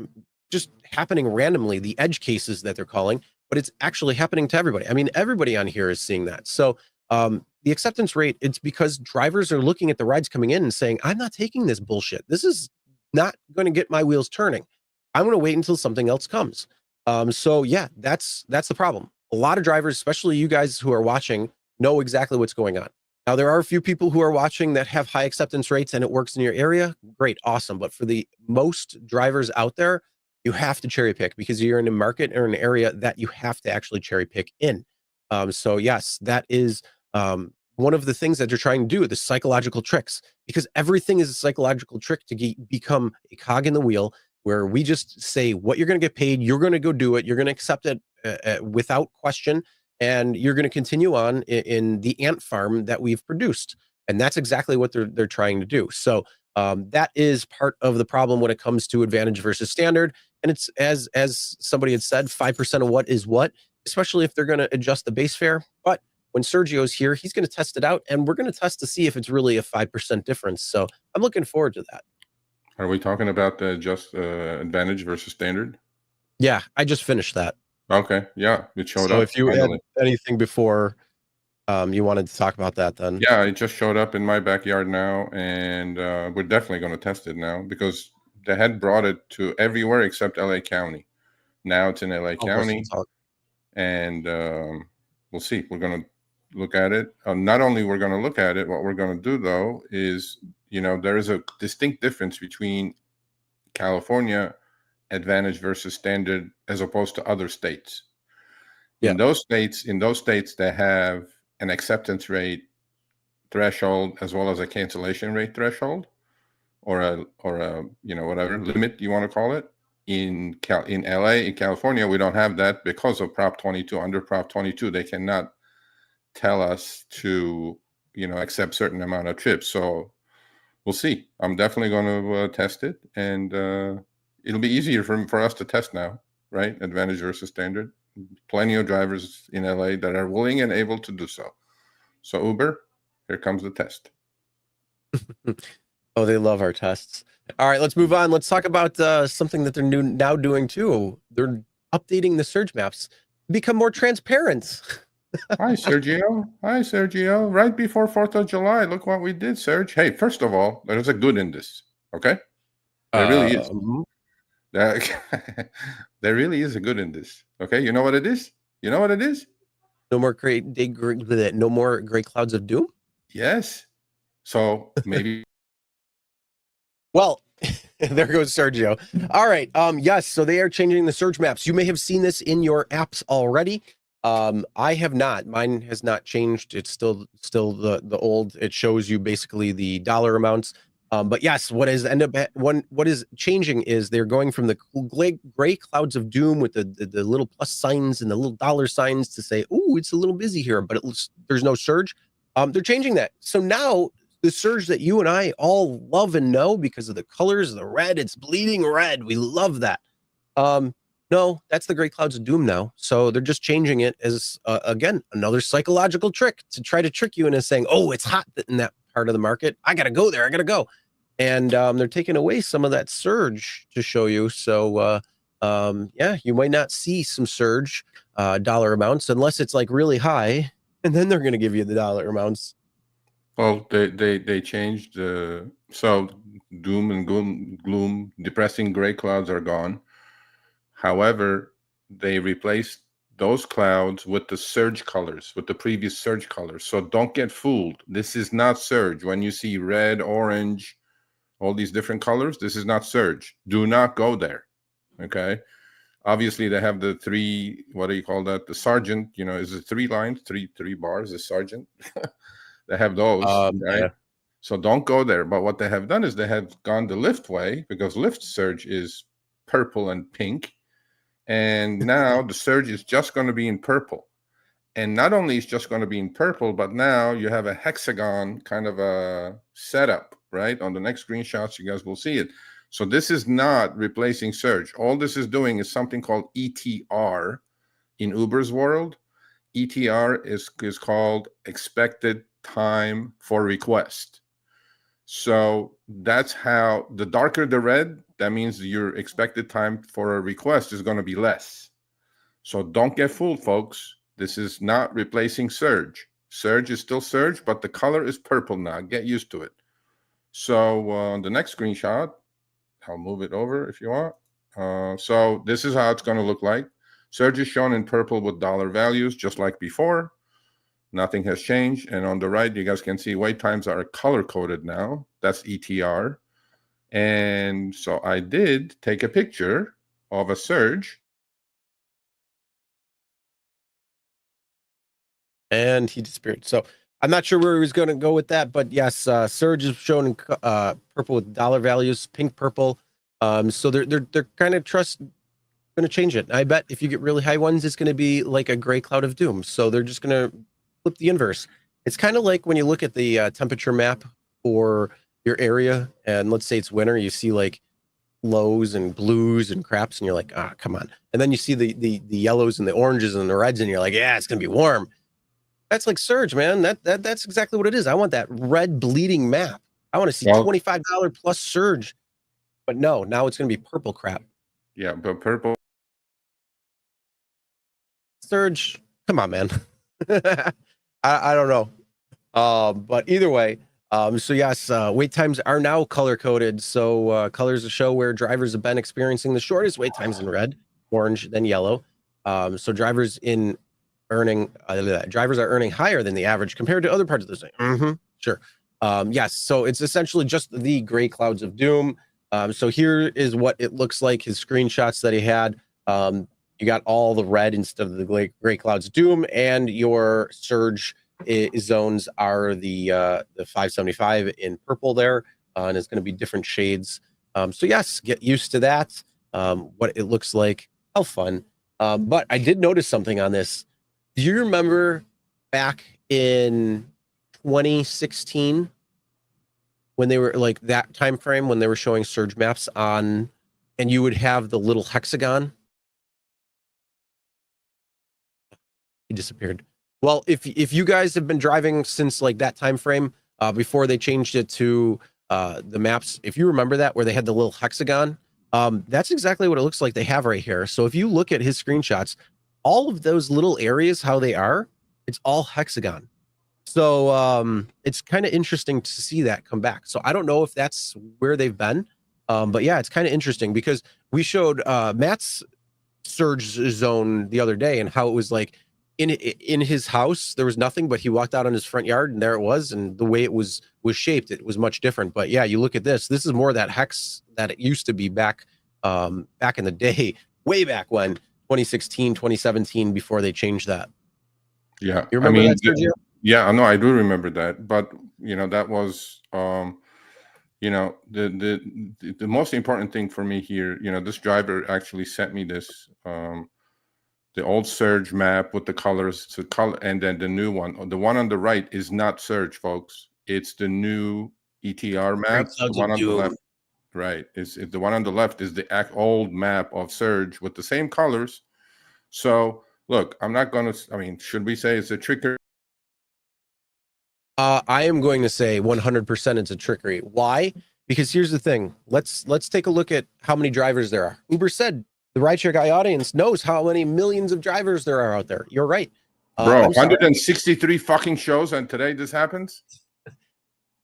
just happening randomly, the edge cases that they're calling, but it's actually happening to everybody. I mean, everybody on here is seeing that. So the acceptance rate, it's because drivers are looking at the rides coming in and saying, I'm not taking this bullshit. This is not going to get my wheels turning. I'm going to wait until something else comes. So yeah, that's the problem. A lot of drivers, especially you guys who are watching, know exactly what's going on. Now, there are a few people who are watching that have high acceptance rates and it works in your area. Great, awesome. But for the most drivers out there, you have to cherry pick because you're in a market or an area that you have to actually cherry pick in. So yes, that is one of the things that they're trying to do, the psychological tricks, because everything is a psychological trick to become a cog in the wheel where we just say what you're going to get paid, you're going to go do it, you're going to accept it without question, and you're going to continue on in the ant farm that we've produced. And that's exactly what they're trying to do. So that is part of the problem when it comes to advantage versus standard. And it's as somebody had said, 5% of what is what, especially if they're going to adjust the base fare. But when Sergio's here, he's going to test it out, and we're going to test to see if it's really a 5% difference. So I'm looking forward to that. Are we talking about the just advantage versus standard? Yeah, I just finished that. Okay, yeah, it showed up. So if you had anything before you wanted to talk about that, then yeah, it just showed up in my backyard now, and we're definitely going to test it now because they had brought it to everywhere except LA County. Now it's in LA County, and we'll see. We're going to look at it. Not only we're going to look at it, what we're going to do though is, there is a distinct difference between California advantage versus standard as opposed to other states. In those states, they have an acceptance rate threshold as well as a cancellation rate threshold, or a whatever limit you want to call it. In LA, in California, we don't have that because of Prop 22. Under Prop 22, they cannot tell us to accept certain amount of trips. So we'll see. I'm definitely going to test it, and it'll be easier for us to test now, right? Advantage versus standard. Plenty of drivers in LA that are willing and able to do so. So Uber, here comes the test. Oh, they love our tests. All right, let's move on. Let's talk about something that they're now doing too. They're updating the surge maps to become more transparent. Hi, Sergio. Hi, Sergio. Right before 4th of July, look what we did, Serge. Hey, first of all, there's a good in this, okay? There really is. There really is a good in this, okay? You know what it is? You know what it is? No more no more gray clouds of doom? Yes. So maybe... Well, there goes Sergio. All right. Yes, so they are changing the surge maps. You may have seen this in your apps already. I have not. Mine has not changed. It's still the old. It shows you basically the dollar amounts. But yes, what is changing is they're going from the gray clouds of doom with the little plus signs and the little dollar signs to say, "Oh, it's a little busy here," but there's no surge. They're changing that. So now the surge that you and I all love and know because of the colors, the red, it's bleeding red. We love that. No, that's the gray clouds of doom now. So they're just changing it as, again, another psychological trick to try to trick you into saying, oh, it's hot in that part of the market. I got to go there. I got to go. And they're taking away some of that surge to show you. So, yeah, you might not see some surge dollar amounts unless it's like really high. And then they're going to give you the dollar amounts. Well, they changed. So doom and gloom, depressing gray clouds are gone. However, they replaced those clouds with the surge colors, with the previous surge colors. So don't get fooled. This is not surge. When you see red, orange, all these different colors, this is not surge. Do not go there. Okay. Obviously, they have the three, what do you call that? The sergeant, is it 3 lines, three bars, the sergeant? They have those. Right? Yeah. So don't go there. But what they have done is they have gone the Lyft way, because Lyft surge is purple and pink. And now the surge is just going to be in purple. And not only is just going to be in purple, but now you have a hexagon kind of a setup, right? On the next screenshots, you guys will see it. So this is not replacing surge. All this is doing is something called ETR in Uber's world. ETR is called expected time for request. So that's how, the darker the red, that means your expected time for a request is going to be less. So don't get fooled, folks. This is not replacing surge. Surge is still surge, but the color is purple now. Get used to it. So on the next screenshot, I'll move it over if you want. So this is how it's going to look like. Surge is shown in purple with dollar values, just like before. Nothing has changed. And on the right, you guys can see wait times are color-coded now. That's ETR. And so I did take a picture of a surge. And he disappeared. So I'm not sure where he was going to go with that, but yes, surge is shown in purple with dollar values, pink, purple. So they're kind of going to change it. I bet if you get really high ones, it's going to be like a gray cloud of doom. So they're just going to flip the inverse. It's kind of like when you look at the temperature map for your area, and let's say it's winter, you see like lows and blues and craps, and you're like, ah, come on. And then you see the yellows and the oranges and the reds, and you're like, yeah, it's going to be warm. That's like surge, man. That's exactly what it is. I want that red bleeding map. I want to see $25 plus surge. But no, now it's going to be purple crap. Yeah, but purple surge. Come on, man. I don't know. But either way, so yes, wait times are now color coded. So colors show where drivers have been experiencing the shortest wait times in red, orange, then yellow. So drivers are earning higher than the average compared to other parts of the state. Sure. Yes. So it's essentially just the gray clouds of doom. So here is what it looks like. His screenshots that he had. You got all the red instead of the gray clouds of doom, and your surge zones are the 575 in purple there, and it's going to be different shades. So yes, get used to that. What it looks like. How fun. But I did notice something on this. Do you remember back in 2016 when they were like that time frame when they were showing surge maps on, and you would have the little hexagon? He disappeared. Well, if you guys have been driving since like that time frame, before they changed it to the maps, if you remember that where they had the little hexagon, that's exactly what it looks like they have right here. So if you look at his screenshots, all of those little areas, how they are, it's all hexagon. So it's kind of interesting to see that come back. So I don't know if that's where they've been, but yeah, it's kind of interesting because we showed Matt's surge zone the other day and how it was like in his house there was nothing, but he walked out on his front yard and there it was, and the way it was shaped, it was much different. But yeah, you look at this is more that hex that it used to be back in the day, way back when 2016 2017, before they changed that. Yeah, you remember that, Sergio? Yeah, no, I do remember that. But that was the most important thing for me here. This driver actually sent me this the old surge map with the colors to color, and then the new one. The one on the right is not surge, folks. It's the new ETR map. The one on the left, right? Is the one on the left is the old map of surge with the same colors. So look, I'm not gonna. I mean, should we say it's a trickery? I am going to say 100% it's a trickery. Why? Because here's the thing. Let's take a look at how many drivers there are. Uber said the rideshare guy audience knows how many millions of drivers there are out there. You're right. Bro, 163 fucking shows, and today this happens?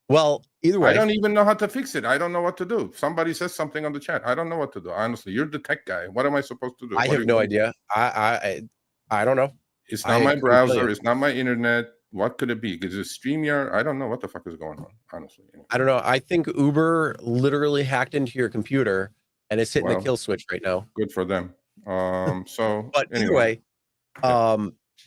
Well, either way. I don't even know how to fix it. I don't know what to do. Somebody says something on the chat. I don't know what to do. Honestly, you're the tech guy. What am I supposed to do? I have no idea. I don't know. It's not my browser. It's not my internet. What could it be? Is it StreamYard? I don't know what the fuck is going on, honestly. I don't know. I think Uber literally hacked into your computer and it's hitting the kill switch right now. Good for them. So, but anyway,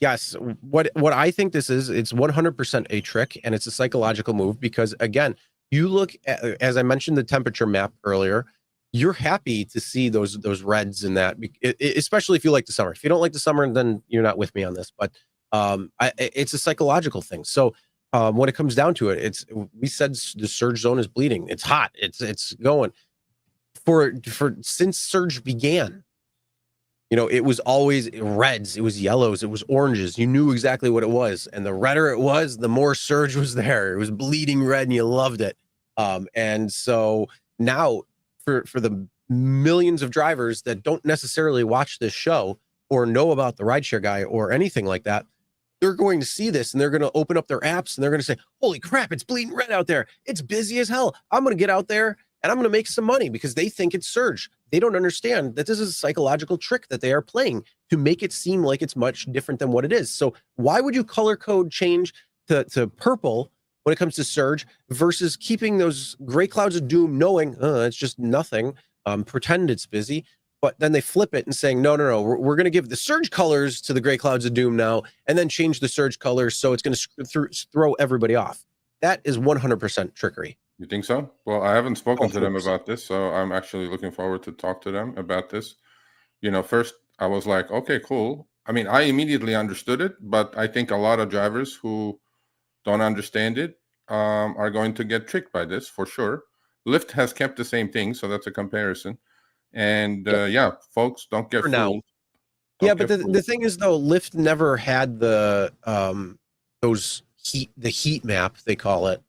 yes, what I think this is, it's 100% a trick, and it's a psychological move because, again, you look at, as I mentioned, the temperature map earlier. You're happy to see those reds in that, especially if you like the summer. If you don't like the summer, then you're not with me on this. But it's a psychological thing. So when it comes down to it, we said the surge zone is bleeding. It's hot. It's going for since surge began. It was always reds, it was yellows, it was oranges. You knew exactly what it was, and the redder it was, the more surge was there. It was bleeding red, and you loved it. And so now, for the millions of drivers that don't necessarily watch this show or know about the rideshare guy or anything like that, they're going to see this and they're going to open up their apps and they're going to say, holy crap, it's bleeding red out there. It's busy as hell. I'm going to get out there and I'm going to make some money, because they think it's surge. They don't understand that this is a psychological trick that they are playing to make it seem like it's much different than what it is. So why would you color code change to purple when it comes to surge versus keeping those gray clouds of doom, knowing it's just nothing, pretend it's busy, but then they flip it and saying, no, we're going to give the surge colors to the gray clouds of doom now, and then change the surge colors. So it's going to throw everybody off. That is 100% trickery. You think so? Well, I haven't spoken to them 100%. about this, so I'm actually looking forward to talk to them about this. First I was like, okay, cool. I mean, I immediately understood it, but I think a lot of drivers who don't understand it are going to get tricked by this for sure. Lyft has kept the same thing, so that's a comparison. And folks, don't get fooled. But the thing is, though, Lyft never had the heat map, they call it.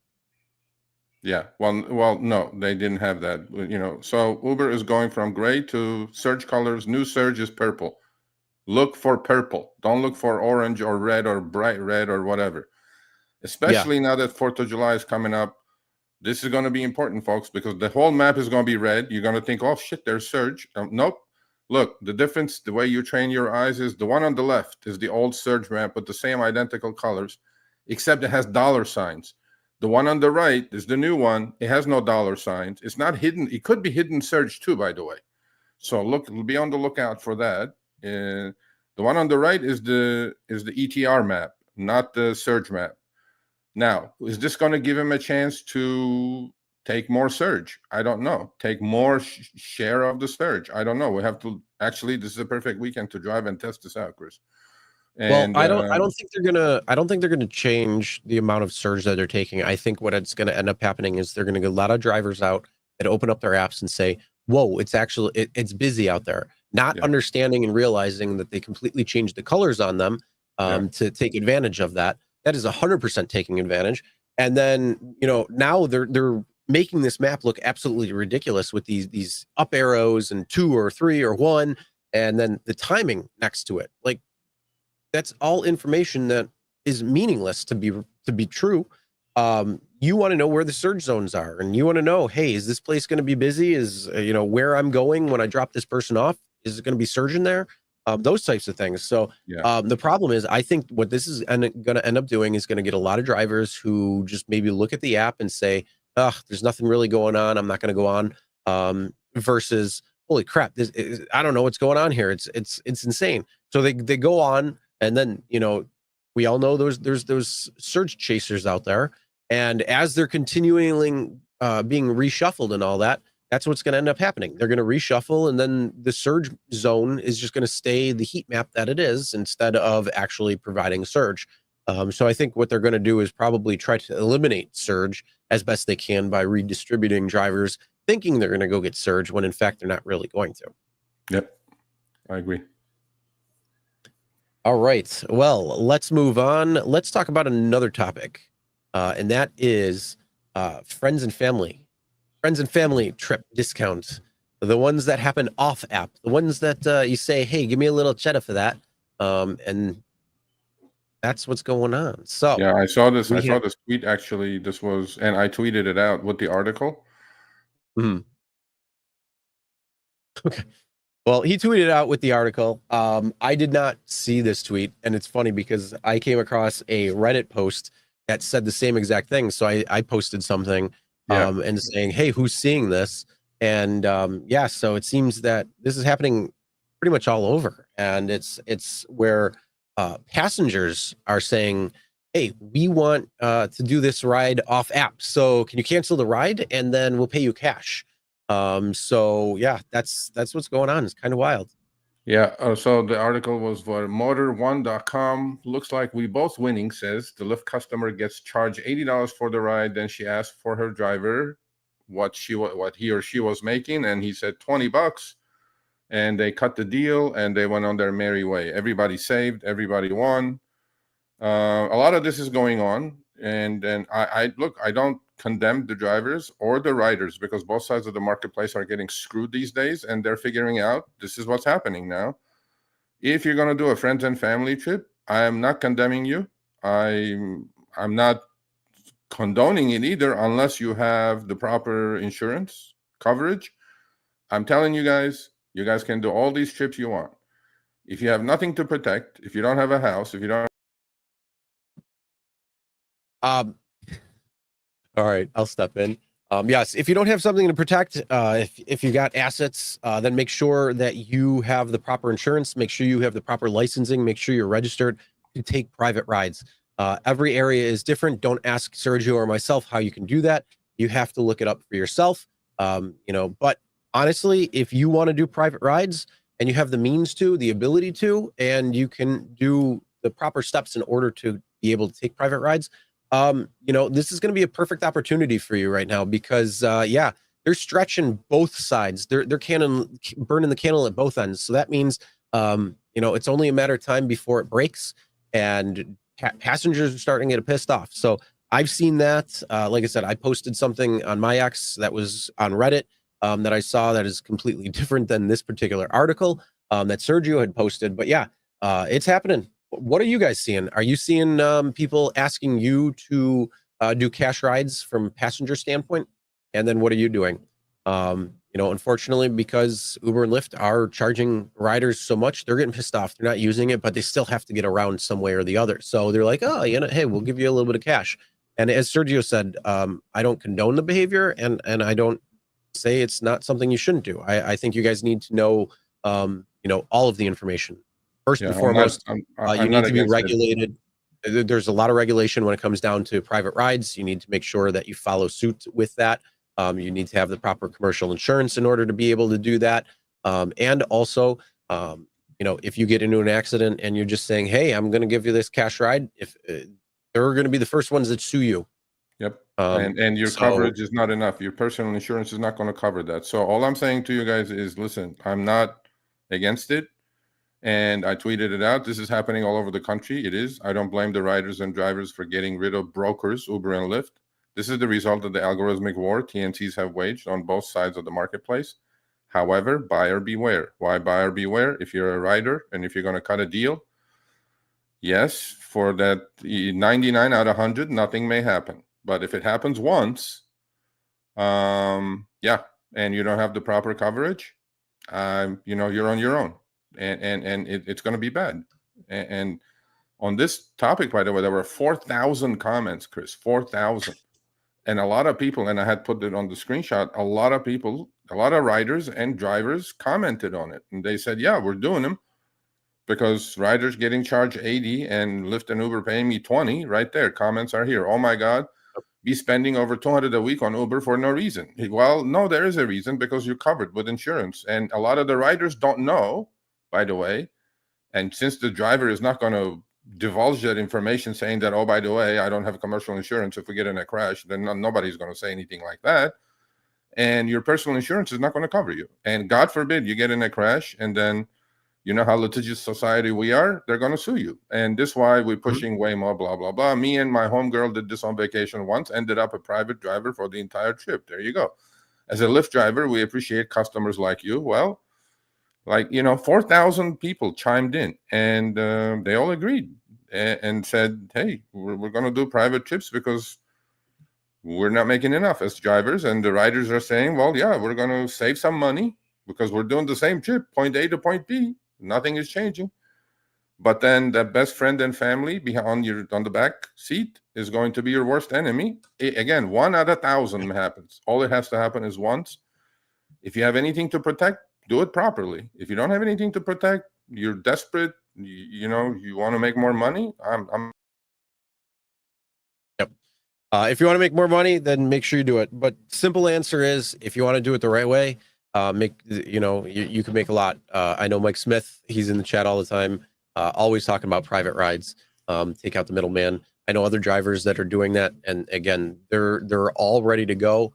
Yeah, well, no, they didn't have that. So Uber is going from gray to surge colors. New surge is purple. Look for purple. Don't look for orange or red or bright red or whatever. Especially now that 4th of July is coming up. This is going to be important, folks, because the whole map is going to be red. You're going to think, oh, shit, there's surge. Nope. Look, the difference, the way you train your eyes is the one on the left is the old surge map with the same identical colors, except it has dollar signs. The one on the right is the new one. It has no dollar signs. It's not hidden. It could be hidden surge too, by the way. So be on the lookout for that. The one on the right is the ETR map, not the surge map. Now, is this going to give him a chance to take more surge? I don't know. Take more share of the surge. I don't know. We have to this is a perfect weekend to drive and test this out, Chris. And, I don't think they're gonna change the amount of surge that they're taking. I think what it's gonna end up happening is they're gonna get a lot of drivers out that open up their apps and say, whoa, it's busy out there. Not understanding and realizing that they completely changed the colors on them to take advantage of that. That is 100% taking advantage. And then, now they're making this map look absolutely ridiculous with these up arrows and 2 or 3 or 1, and then the timing next to it. Like, that's all information that is meaningless to be true. You want to know where the surge zones are, and you want to know, hey, is this place going to be busy? Is where I'm going when I drop this person off, is it going to be surging there? Those types of things. So the problem is, I think what this is going to end up doing is going to get a lot of drivers who just maybe look at the app and say, there's nothing really going on, I'm not going to go on, versus, holy crap, I don't know what's going on here. It's insane. So they go on, and then we all know there's those surge chasers out there, and as they're continually being reshuffled and all that, that's what's going to end up happening. They're going to reshuffle, and then the surge zone is just going to stay the heat map that it is, instead of actually providing surge. So I think what they're going to do is probably try to eliminate surge as best they can by redistributing drivers, thinking they're going to go get surge when in fact they're not really going to. Yep, I agree. All right, well, let's move on. Let's talk about another topic, and that is friends and family trip discounts, the ones that happen off app, the ones that you say, hey, give me a little cheddar for that, and that's what's going on. So I saw this tweet, actually. And I tweeted it out with the article. Okay. Well, he tweeted out with the article. I did not see this tweet, and it's funny because I came across a Reddit post that said the same exact thing. So I posted something and saying, hey, who's seeing this? And so it seems that this is happening pretty much all over, and it's where passengers are saying, hey, we want to do this ride off app, so can you cancel the ride and then we'll pay you cash. So yeah, that's what's going on. It's kind of wild. So the article was for motor1.com. Looks like we both winning, says the Lyft customer gets charged $80 for the ride. Then she asked for her driver what he or she was making, and he said $20, and they cut the deal and they went on their merry way. Everybody saved, everybody won. A lot of this is going on, and I don't condemn the drivers or the riders, because both sides of the marketplace are getting screwed these days, and they're figuring out this is what's happening now. If you're going to do a friends and family trip, I am not condemning you. I'm not condoning it either, unless you have the proper insurance coverage. I'm telling you guys can do all these trips you want. If you have nothing to protect, if you don't have a house, if you don't. All right, I'll step in. Yes, if you don't have something to protect, if you got assets, then make sure that you have the proper insurance, make sure you have the proper licensing, make sure you're registered to take private rides. Every area is different. Don't ask Sergio or myself how you can do that. You have to look it up for yourself. But honestly, if you want to do private rides and you have the means to, the ability to, and you can do the proper steps in order to be able to take private rides, this is going to be a perfect opportunity for you right now because, they're stretching both sides. They're burning the candle at both ends. So that means, it's only a matter of time before it breaks, and passengers are starting to get pissed off. So I've seen that. Like I said, I posted something on my X that was on Reddit that I saw that is completely different than this particular article that Sergio had posted. But yeah, it's happening. What are you guys seeing? Are you seeing people asking you to do cash rides from a passenger standpoint? And then what are you doing? Unfortunately, because Uber and Lyft are charging riders so much, they're getting pissed off. They're not using it, but they still have to get around some way or the other. So they're like, oh, hey, we'll give you a little bit of cash. And as Sergio said, I don't condone the behavior, and I don't say it's not something you shouldn't do. I think you guys need to know, all of the information. First and foremost, you need to be regulated. There's a lot of regulation when it comes down to private rides. You need to make sure that you follow suit with that. You need to have the proper commercial insurance in order to be able to do that. And also, if you get into an accident and you're just saying, hey, I'm going to give you this cash ride, if they're going to be the first ones that sue you. Yep. And your coverage is not enough. Your personal insurance is not going to cover that. So all I'm saying to you guys is, listen, I'm not against it. And I tweeted it out. This is happening all over the country. It is. I don't blame the riders and drivers for getting rid of brokers, Uber and Lyft. This is the result of the algorithmic war TNCs have waged on both sides of the marketplace. However, buyer beware. Why buyer beware? If you're a rider and if you're going to cut a deal, yes, for that 99 out of 100, nothing may happen. But if it happens once, and you don't have the proper coverage, you're on your own. And it's going to be bad. And on this topic, by the way, there were 4,000 comments, Chris, 4,000. And a lot of people, and I had put it on the screenshot, a lot of riders and drivers commented on it. And they said, yeah, we're doing them because riders getting charged 80 and Lyft and Uber paying me 20 right there. Comments are here. Oh my God, be spending over 200 a week on Uber for no reason. Well, no, there is a reason, because you're covered with insurance. And a lot of the riders don't know, by the way. And since the driver is not going to divulge that information saying that, oh, by the way, I don't have commercial insurance if we get in a crash, then nobody's going to say anything like that. And your personal insurance is not going to cover you. And God forbid you get in a crash, and then you know how litigious society we are, they're going to sue you. And this is why we're pushing way more, blah, blah, blah. Me and my homegirl did this on vacation once, ended up a private driver for the entire trip. There you go. As a Lyft driver, we appreciate customers like you. Well, 4,000 people chimed in, and they all agreed and said, hey, we're going to do private trips because we're not making enough as drivers. And the riders are saying, well, yeah, we're going to save some money because we're doing the same trip, point A to point B. Nothing is changing. But then the best friend and family on the back seat is going to be your worst enemy. Again, 1 out of 1,000 happens. All it has to happen is once. If you have anything to protect, do it properly. If you don't have anything to protect, you're desperate, you want to make more money, Yep. If you want to make more money, then make sure you do it. But simple answer is, if you want to do it the right way, you can make a lot. I know Mike Smith, he's in the chat all the time, always talking about private rides, take out the middleman. I know other drivers that are doing that. And again, they're all ready to go.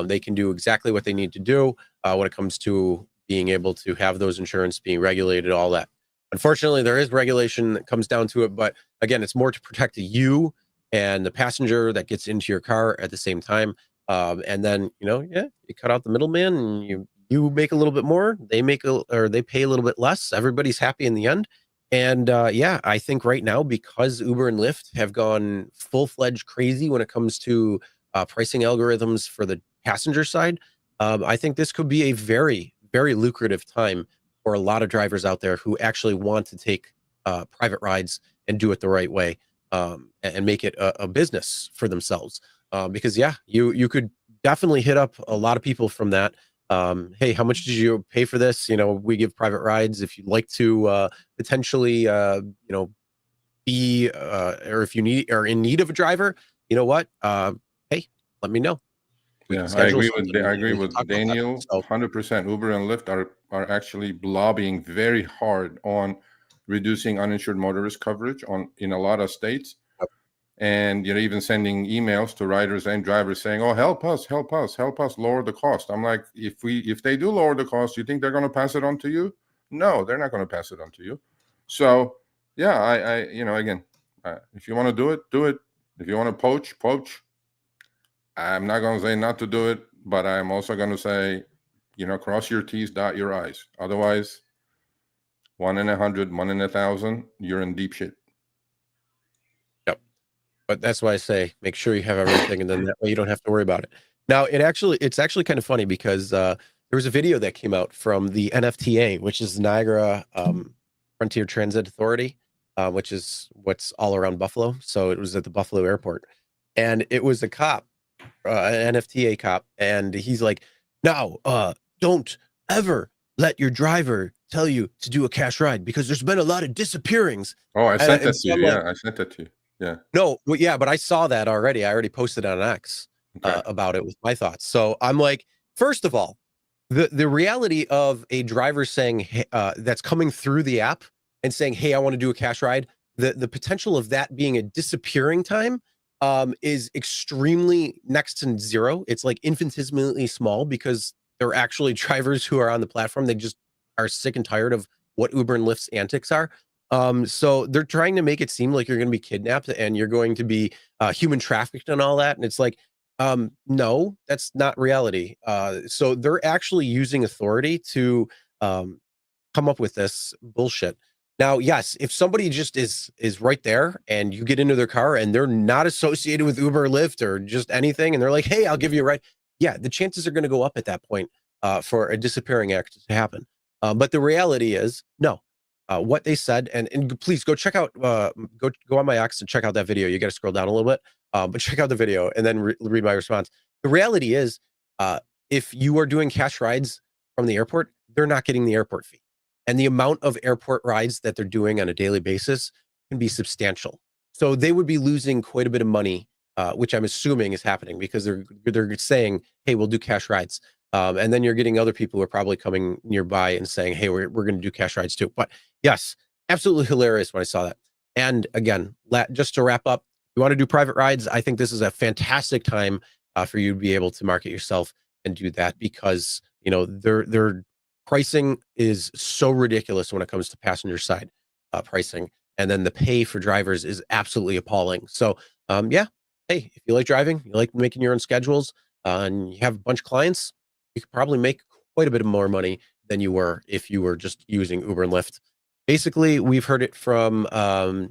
They can do exactly what they need to do when it comes to being able to have those insurance being regulated, all that. Unfortunately, there is regulation that comes down to it, but again, it's more to protect you and the passenger that gets into your car at the same time. And then, you cut out the middleman, and you make a little bit more, they pay a little bit less. Everybody's happy in the end. And I think right now, because Uber and Lyft have gone full-fledged crazy when it comes to pricing algorithms for the passenger side, I think this could be a very, very lucrative time for a lot of drivers out there who actually want to take private rides and do it the right way, and make it a business for themselves. Because yeah, you could definitely hit up a lot of people from that. Hey, how much did you pay for this? We give private rides. If you'd like to potentially, be or if you need or in need of a driver, you know what? Hey, let me know. We can I schedule agree with something, I and agree we can with talk about that. Daniel. So 100%. Uber and Lyft are actually lobbying very hard on reducing uninsured motorist coverage in a lot of states. And you're even sending emails to riders and drivers saying, "Oh, help us, help us, help us lower the cost." I'm like, if they do lower the cost, you think they're going to pass it on to you? No, they're not going to pass it on to you. So yeah, I again, if you want to do it, do it. If you want to poach. I'm not going to say not to do it, but I'm also going to say, cross your T's, dot your I's. Otherwise, 1 in 100, 1 in 1,000, you're in deep shit. yep. But that's why I say make sure you have everything, and then that way you don't have to worry about it. Now, it's actually kind of funny because there was a video that came out from the NFTA, which is Niagara Frontier Transit Authority, which is what's all around Buffalo. So it was at the Buffalo airport, and it was a cop, an NFTA cop, and he's like, "No, don't ever let your driver tell you to do a cash ride because there's been a lot of disappearings." Oh, I sent that So to I'm you. like, Yeah, I sent that to you. Yeah. no, well, yeah, but I saw that already. I already posted on X Okay. about it with my thoughts. So I'm like, first of all, the reality of a driver saying that's coming through the app and saying, "Hey, I want to do a cash ride," the potential of that being a disappearing time is extremely next to zero. It's like infinitesimally small because they're actually drivers who are on the platform. They just are sick and tired of what Uber and Lyft's antics are. So they're trying to make it seem like you're going to be kidnapped and you're going to be human trafficked and all that. And it's like, no, that's not reality. So they're actually using authority to come up with this bullshit. Now, yes, if somebody just is right there and you get into their car and they're not associated with Uber or Lyft or just anything, and they're like, "Hey, I'll give you a ride," yeah, the chances are going to go up at that point for a disappearing act to happen. But the reality is, no. What they said, and please go check out, go on my X and check out that video. You got to scroll down a little bit, but check out the video and then read my response. The reality is, if you are doing cash rides from the airport, they're not getting the airport fee. And the amount of airport rides that they're doing on a daily basis can be substantial. So they would be losing quite a bit of money, which I'm assuming is happening because they're saying, "Hey, we'll do cash rides." And then you're getting other people who are probably coming nearby and saying, "Hey, we're going to do cash rides too." But yes, absolutely hilarious when I saw that. And again, just to wrap up, you want to do private rides, I think this is a fantastic time for you to be able to market yourself and do that because their pricing is so ridiculous when it comes to passenger side pricing, and then the pay for drivers is absolutely appalling. So yeah, hey, if you like driving, you like making your own schedules, and you have a bunch of clients, you could probably make quite a bit more money than you were if you were just using Uber and Lyft. Basically, we've heard it from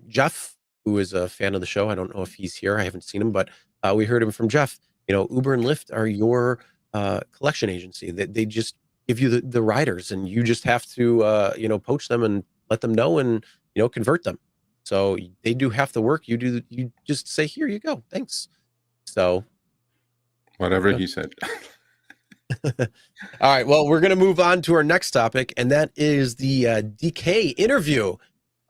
Jeff, who is a fan of the show. I don't know if he's here. I haven't seen him, but we heard him from Jeff. Uber and Lyft are your collection agency. That they just give you the riders, and you just have to poach them and let them know and convert them. So they do half the work. You just say, "Here you go, thanks." So Whatever yeah. he said. All right. Well, we're going to move on to our next topic, and that is the DK interview.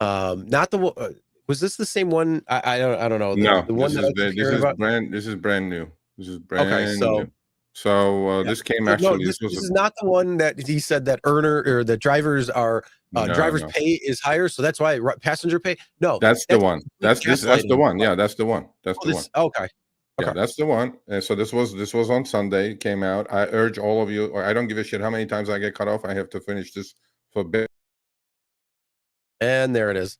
Not the was this the same one? I don't know. No, The one that I keep hearing about. this is brand new. This is Okay, brand so new. So yeah. this came So, no, actually. this This was this is not the one that he said that earner or the drivers are drivers no. pay is higher, so that's why passenger pay. No, That's the that's one. complete That's the gaslighting. one. Yeah, that's the one. That's Oh, the one. this okay. Yeah, Okay. that's the one. And so this was on Sunday. It came out. I urge all of you, or I don't give a shit how many times I get cut off. I have to finish this for bit. And there it is.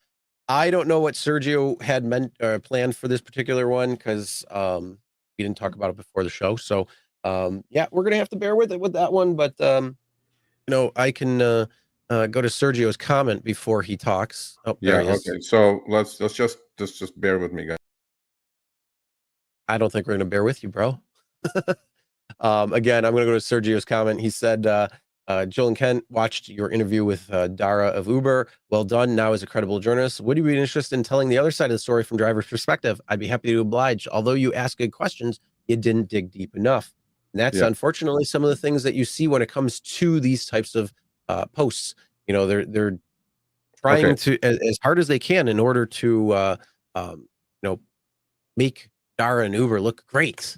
I don't know what Sergio had meant planned for this particular one because we didn't talk about it before the show. So yeah, we're gonna have to bear with it with that one. But I can go to Sergio's comment before he talks. Oh, there Yeah. he is. Okay. So let's just bear with me, guys. I don't think we're gonna bear with you, bro. Again, I'm gonna go to Sergio's comment. He said, Joel and Kent watched your interview with Dara of Uber. Well done. Now, as a credible journalist, would you be interested in telling the other side of the story from driver's perspective? I'd be happy to oblige. Although you ask good questions, you didn't dig deep enough. And that's unfortunately some of the things that you see when it comes to these types of posts. You know, they're trying to as hard as they can in order to make Dara and Uber look great.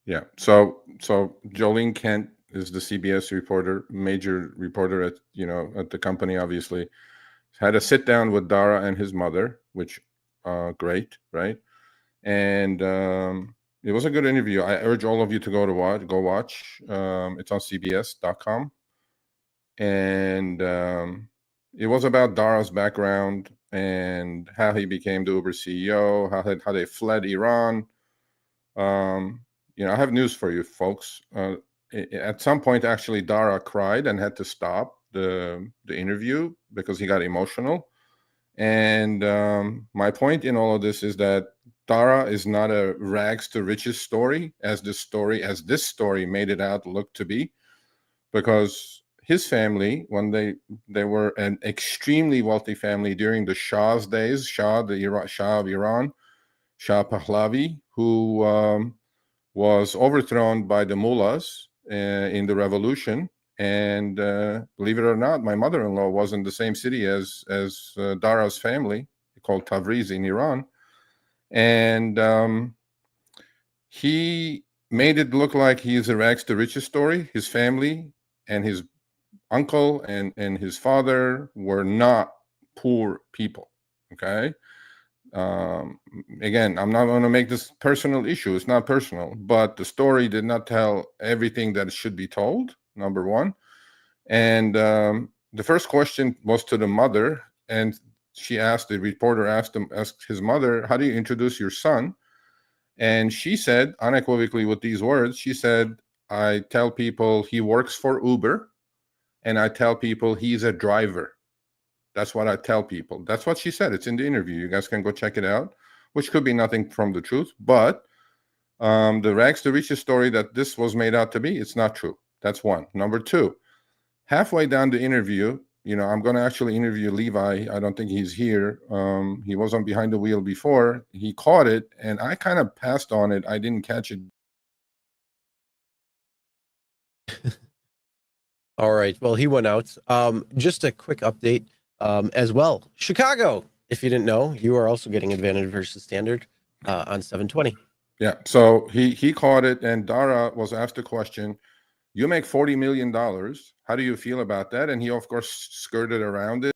Yeah. So Jolene Kent is the CBS reporter, major reporter at the company. Obviously, had a sit down with Dara and his mother, which great, right? And it was a good interview. I urge all of you to go watch. It's on CBS.com, and it was about Dara's background and how he became the Uber CEO, how they fled Iran. I have news for you, folks. At some point, actually, Dara cried and had to stop the interview because he got emotional. And my point in all of this is that Dara is not a rags to riches story, as this story made it out look to be, because his family, when they were an extremely wealthy family during the Shah's days, Shah of Iran, Shah Pahlavi, who was overthrown by the mullahs in the revolution. And believe it or not, my mother-in-law was in the same city as Dara's family, called Tabriz in Iran. And he made it look like he's a rags to riches story. His family and his uncle and his father were not poor people, okay? Again, I'm not going to make this personal issue. It's not personal, but the story did not tell everything that should be told, number one. And the first question was to the mother, and the reporter asked his mother, how do you introduce your son? And she said, unequivocally with these words, she said, I tell people he works for Uber, and I tell people he's a driver. That's what I tell people. That's what she said. It's in the interview. You guys can go check it out, which could be nothing from the truth. But the rags to riches story that this was made out to be, it's not true. That's one. Number two, halfway down the interview, I'm going to actually interview Levi. I don't think he's here. He was on Behind the Wheel before. He caught it, and I kind of passed on it. I didn't catch it. All right. Well, he went out. Just a quick update as well. Chicago, if you didn't know, you are also getting advantage versus standard on 720. Yeah. So he caught it, and Dara was asked a question. You make $40 million. How do you feel about that? And he, of course, skirted around it.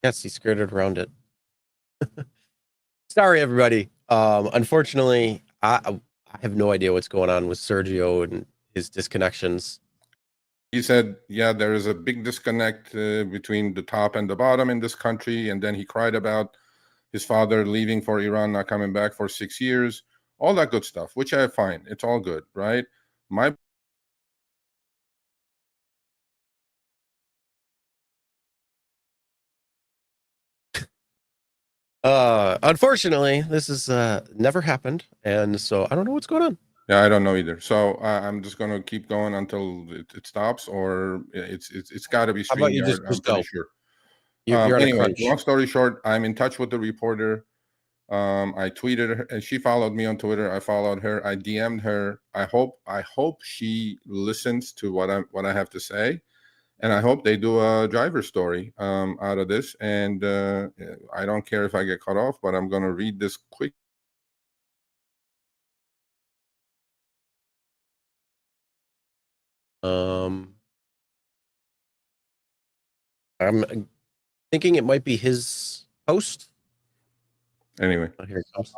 Yes, he skirted around it. Sorry, everybody. Unfortunately, I have no idea what's going on with Sergio and his disconnections. He said, yeah, there is a big disconnect between the top and the bottom in this country. And then he cried about his father leaving for Iran, not coming back for 6 years. All that good stuff, which I find. It's all good, right? Unfortunately, this has never happened, and so I don't know what's going on. Yeah, I don't know either. So I'm just going to keep going until it stops, or it's got to be StreamYard. I'm pretty sure. Anyway, long story short, I'm in touch with the reporter. I tweeted her, and she followed me on Twitter. I followed her. I DM'd her. I hope she listens to what I have to say, and I hope they do a driver story out of this. And I don't care if I get cut off, but I'm going to read this quick. I'm thinking it might be his post. Anyway, here it comes.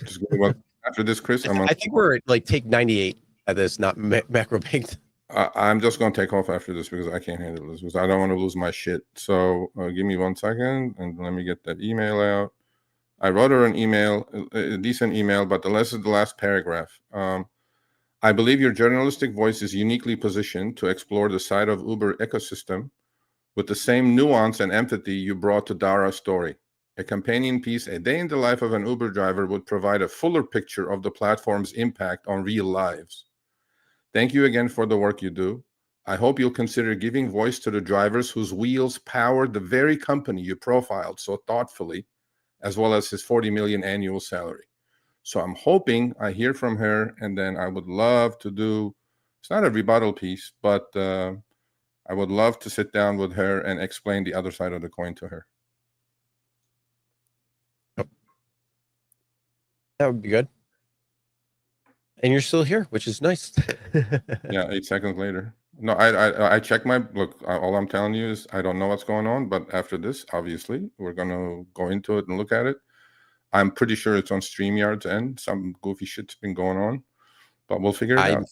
Just go after this, Chris. I think we're at like take 98 at this, not macro baked. I'm just going to take off after this because I can't handle this because I don't want to lose my shit. So give me 1 second and let me get that email out. I wrote her an email, a decent email, but the last paragraph. I believe your journalistic voice is uniquely positioned to explore the side of Uber ecosystem with the same nuance and empathy you brought to Dara's story. A companion piece, A Day in the Life of an Uber Driver, would provide a fuller picture of the platform's impact on real lives. Thank you again for the work you do. I hope you'll consider giving voice to the drivers whose wheels power the very company you profiled so thoughtfully, as well as his 40 million annual salary. So I'm hoping I hear from her, and then I would love to do, it's not a rebuttal piece, but I would love to sit down with her and explain the other side of the coin to her. That would be good. And you're still here, which is nice. Yeah, 8 seconds later. No, I checked my look. All I'm telling you is I don't know what's going on, but after this, obviously, we're gonna go into it and look at it. I'm pretty sure it's on StreamYard's end. Some goofy shit's been going on, but we'll figure it out.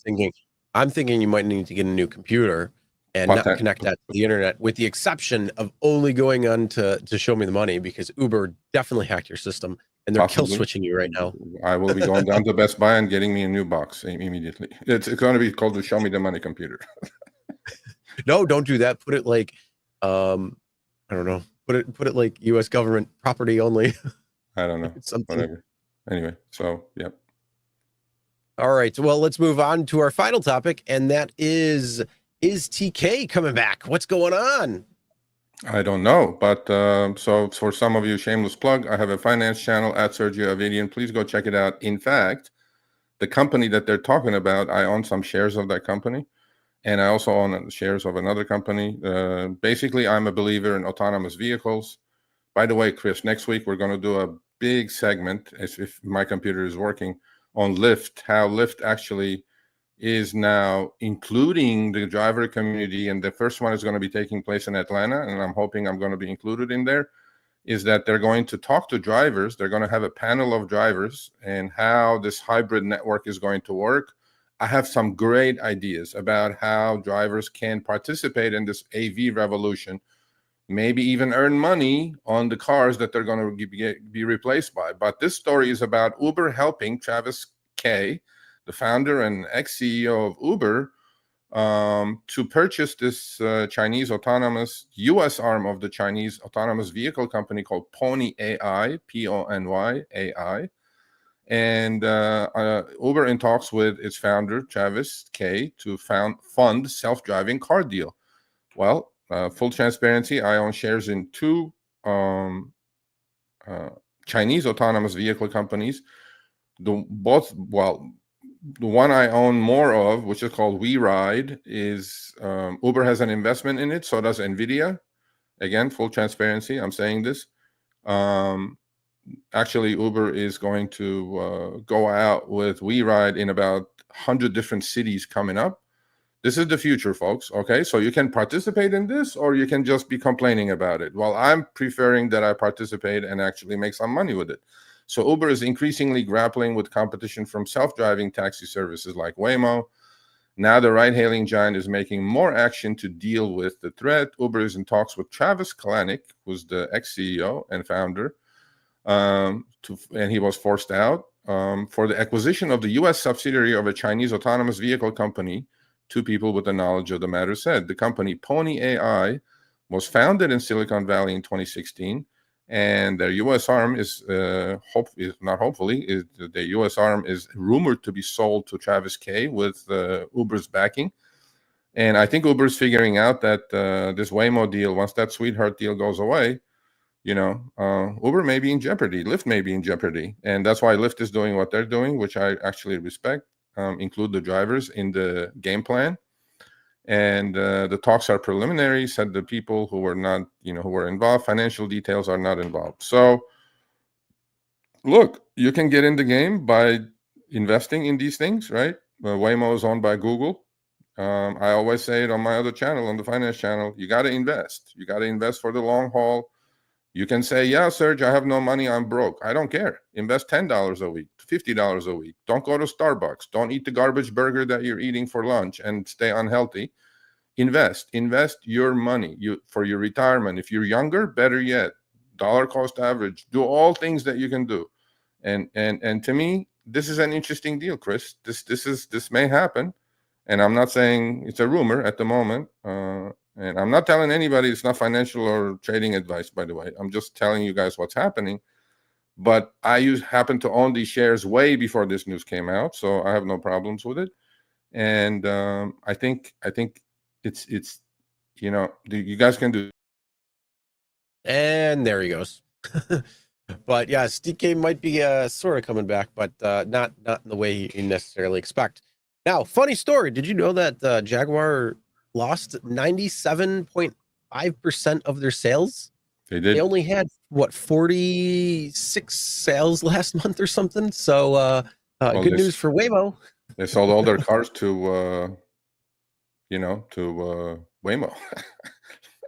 I'm thinking you might need to get a new computer and not connect that to the internet, with the exception of only going on to show me the money, because Uber definitely hacked your system and they're kill switching you right now. I will be going down to Best Buy and getting me a new box immediately. It's going to be called the Show Me the Money computer. No, don't do that. Put it like, I don't know. Put it like U.S. government property only. I don't know. Whatever. Anyway, so yep. All right. Well, let's move on to our final topic, and that is TK coming back? What's going on? I don't know, but so for some of you, shameless plug, I have a finance channel at Sergio Avidian. Please go check it out. In fact, the company that they're talking about, I own some shares of that company, and I also own shares of another company. Basically, I'm a believer in autonomous vehicles. By the way, Chris, next week we're going to do a big segment, as if my computer is working, on Lyft, how Lyft actually is now including the driver community, and the first one is going to be taking place in Atlanta, and I'm hoping I'm going to be included in there, is that they're going to talk to drivers. They're going to have a panel of drivers and how this hybrid network is going to work. I have some great ideas about how drivers can participate in this AV revolution, maybe even earn money on the cars that they're going to be replaced by. But this story is about Uber helping Travis K, the founder and ex-CEO of Uber, to purchase this Chinese autonomous U.S. arm of the Chinese autonomous vehicle company called Pony AI, Pony AI. And Uber in talks with its founder, Travis K, to fund self-driving car deal. Well, full transparency, I own shares in two Chinese autonomous vehicle companies. The one I own more of, which is called WeRide, is Uber has an investment in it. So does NVIDIA. Again, full transparency, I'm saying this. Actually, Uber is going to go out with WeRide in about 100 different cities coming up. This is the future, folks. Okay, so you can participate in this, or you can just be complaining about it. Well, I'm preferring that I participate and actually make some money with it. So Uber is increasingly grappling with competition from self-driving taxi services like Waymo. Now the ride-hailing giant is making more action to deal with the threat. Uber is in talks with Travis Kalanick, who's the ex-CEO and founder, and he was forced out, for the acquisition of the U.S. subsidiary of a Chinese autonomous vehicle company. Two people with the knowledge of the matter said. The company Pony AI was founded in Silicon Valley in 2016, and their U.S. arm is the U.S. arm is rumored to be sold to Travis K with Uber's backing. And I think Uber's figuring out that this Waymo deal, once that sweetheart deal goes away, Uber may be in jeopardy, Lyft may be in jeopardy, and that's why Lyft is doing what they're doing, which I actually respect. Include the drivers in the game plan, and the talks are preliminary. Said the people who were not, who were involved. Financial details are not involved. So, look, you can get in the game by investing in these things, right? Waymo is owned by Google. I always say it on my other channel, on the finance channel. You got to invest. You got to invest for the long haul. You can say, yeah, Serge, I have no money, I'm broke. I don't care. Invest $10 a week, $50 a week. Don't go to Starbucks. Don't eat the garbage burger that you're eating for lunch and stay unhealthy. Invest your money for your retirement. If you're younger, better yet, dollar cost average. Do all things that you can do. And to me, this is an interesting deal, Chris. This may happen. And I'm not saying it's a rumor at the moment. And I'm not telling anybody, it's not financial or trading advice, by the way. I'm just telling you guys what's happening. But I happen to own these shares way before this news came out, so I have no problems with it. And I think it's you guys can do. And there he goes. But yes, DK might be sort of coming back, but not in the way you necessarily expect. Now, funny story. Did you know that Jaguar lost 97.5% of their sales? They did. They only had 46 sales last month or something. So good news for Waymo. They sold all their cars to Waymo.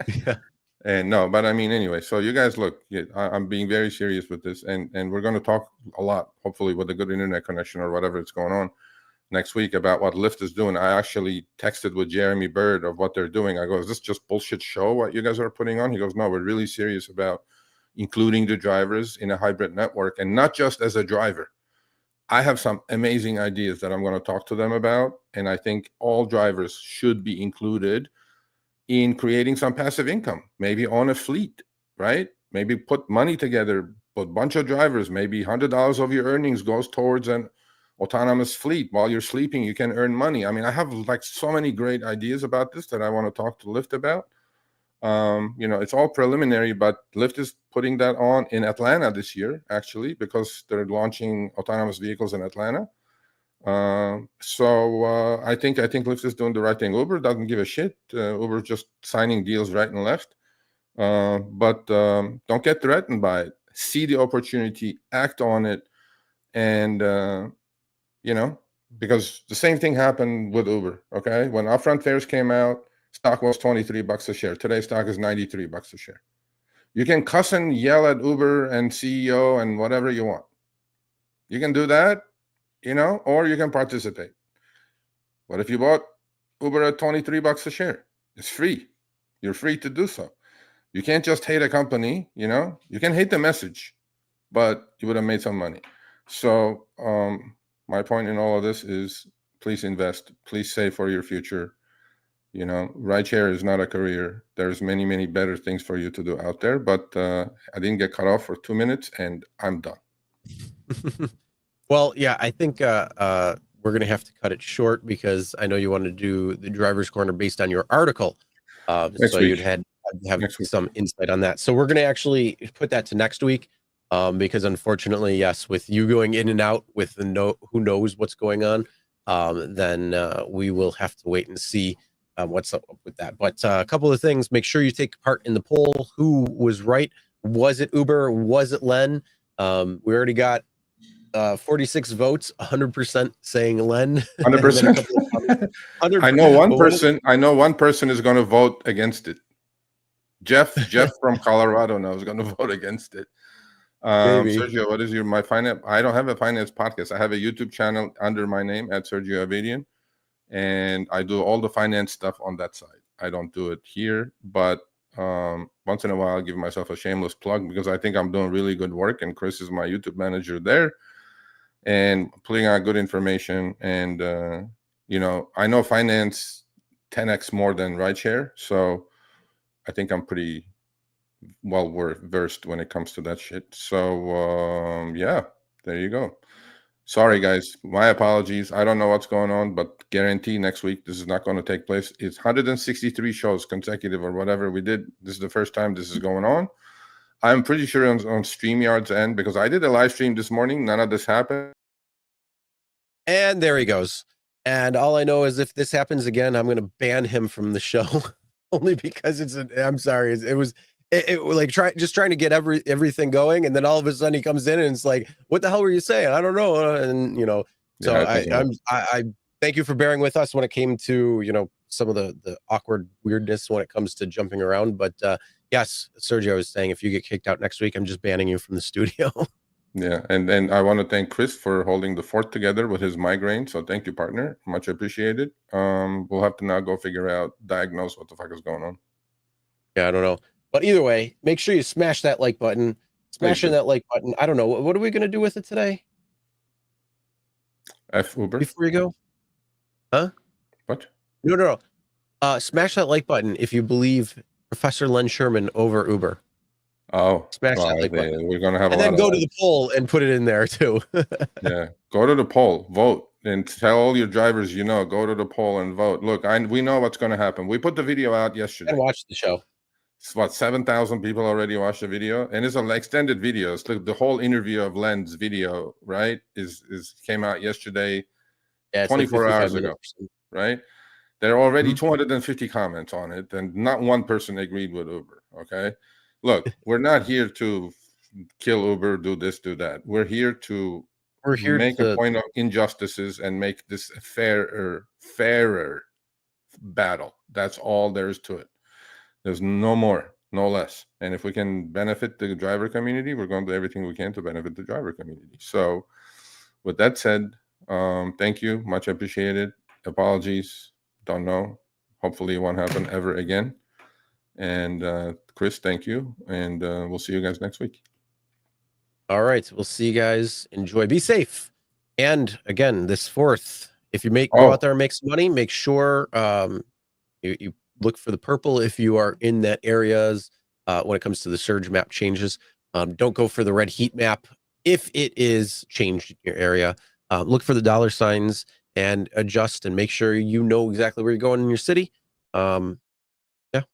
Yeah. And no, but I mean, anyway, so you guys look, I'm being very serious with this, and we're going to talk a lot, hopefully with a good internet connection or whatever it's going on next week, about what Lyft is doing. I actually texted with Jeremy Bird of what they're doing. I go, is this just bullshit show what you guys are putting on? He goes, no, we're really serious about including the drivers in a hybrid network, and not just as a driver. I have some amazing ideas that I'm going to talk to them about, and I think all drivers should be included in creating some passive income, maybe on a fleet, right? Maybe put money together, put a bunch of drivers, maybe $100 of your earnings goes towards an autonomous fleet. While you're sleeping, you can earn money. I mean, I have like so many great ideas about this that I want to talk to Lyft about. It's all preliminary, but Lyft is putting that on in Atlanta this year, actually, because they're launching autonomous vehicles in Atlanta. I think Lyft is doing the right thing. Uber doesn't give a shit. Uber just signing deals right and left. But don't get threatened by it. See the opportunity, act on it, and because the same thing happened with Uber. Okay, when upfront fares came out, stock was $23 a share. Today, stock is $93 a share. You can cuss and yell at Uber and CEO and whatever you want. You can do that. Or you can participate. What if you bought Uber at $23 a share? It's free. You're free to do so. You can't just hate a company, you can hate the message, but you would have made some money. So my point in all of this is please invest, please save for your future. Rideshare is not a career. There's many, many better things for you to do out there, but I didn't get cut off for 2 minutes and I'm done. Well, yeah, I think we're going to have to cut it short because I know you want to do the driver's corner based on your article. So you'd have some insight on that. So we're going to actually put that to next week because unfortunately, yes, with you going in and out with who knows what's going on, then we will have to wait and see what's up with that. But a couple of things, make sure you take part in the poll. Who was right? Was it Uber? Was it Len? We already got 46 votes, 100% saying Len. 100%. I know one person is going to vote against it. Jeff from Colorado now is going to vote against it. Sergio, what is my finance? I don't have a finance podcast. I have a YouTube channel under my name at Sergio Avedian, and I do all the finance stuff on that side. I don't do it here, but once in a while, I'll give myself a shameless plug because I think I'm doing really good work, and Chris is my YouTube manager there, and putting out good information. And I know finance 10x more than rideshare, so I think I'm pretty well versed when it comes to that shit. So yeah, there you go. Sorry guys, my apologies. I don't know what's going on, but guarantee next week this is not going to take place. It's 163 shows consecutive or whatever we did. This is the first time this is going on. I'm pretty sure on StreamYard's end, because I did a live stream this morning, none of this happened. And there he goes. And all I know is if this happens again, I'm going to ban him from the show only because I'm sorry. It was like trying to get everything going. And then all of a sudden he comes in and it's like, what the hell were you saying? I don't know. And, so yeah, I thank you for bearing with us when it came to, some of the awkward weirdness when it comes to jumping around. But yes, Sergio was saying, if you get kicked out next week, I'm just banning you from the studio. Yeah, and I want to thank Chris for holding the fort together with his migraine. So thank you, partner. Much appreciated. We'll have to now go diagnose what the fuck is going on. Yeah, I don't know. But either way, make sure you smash that like button. Smashing that like button. I don't know. What are we going to do with it today? F Uber. Before you go? Huh? What? No. Smash that like button if you believe Professor Len Sherman over Uber. Oh, smash that like button. We're going to have and then go to the poll and put it in there too. Yeah, go to the poll, vote. and tell all your drivers, go to the poll and vote. Look, we know what's going to happen. We put the video out yesterday. And watch the show. It's what, 7,000 people already watched the video, and it's an extended video. It's the whole interview of Len's video, right? Is came out yesterday, 24 like hours ago, right? There are already 250 comments on it, and not one person agreed with Uber. Okay, look, we're not here to kill Uber, do this, do that. We're here to make a point of injustices and make this a fairer battle. That's all there is to it. There's no more, no less. And if we can benefit the driver community, we're going to do everything we can to benefit the driver community. So with that said, thank you. Much appreciated. Apologies. Don't know. Hopefully it won't happen ever again. And Chris, thank you. And we'll see you guys next week. All right. We'll see you guys. Enjoy. Be safe. And again, this 4th, if you go out there and make some money, make sure you look for the purple if you are in that areas when it comes to the surge map changes. Don't go for the red heat map if it is changed in your area. Look for the dollar signs and adjust and make sure you know exactly where you're going in your city. Yeah. Get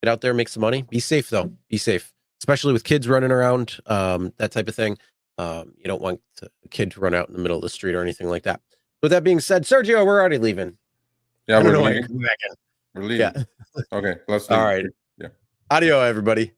out there, make some money. Be safe, though. Be safe, especially with kids running around, that type of thing. You don't want a kid to run out in the middle of the street or anything like that. With that being said, Sergio, we're already leaving. Yeah, we're leaving. We're leaving. Yeah. Okay, let's leave. All right. Yeah. Audio, everybody.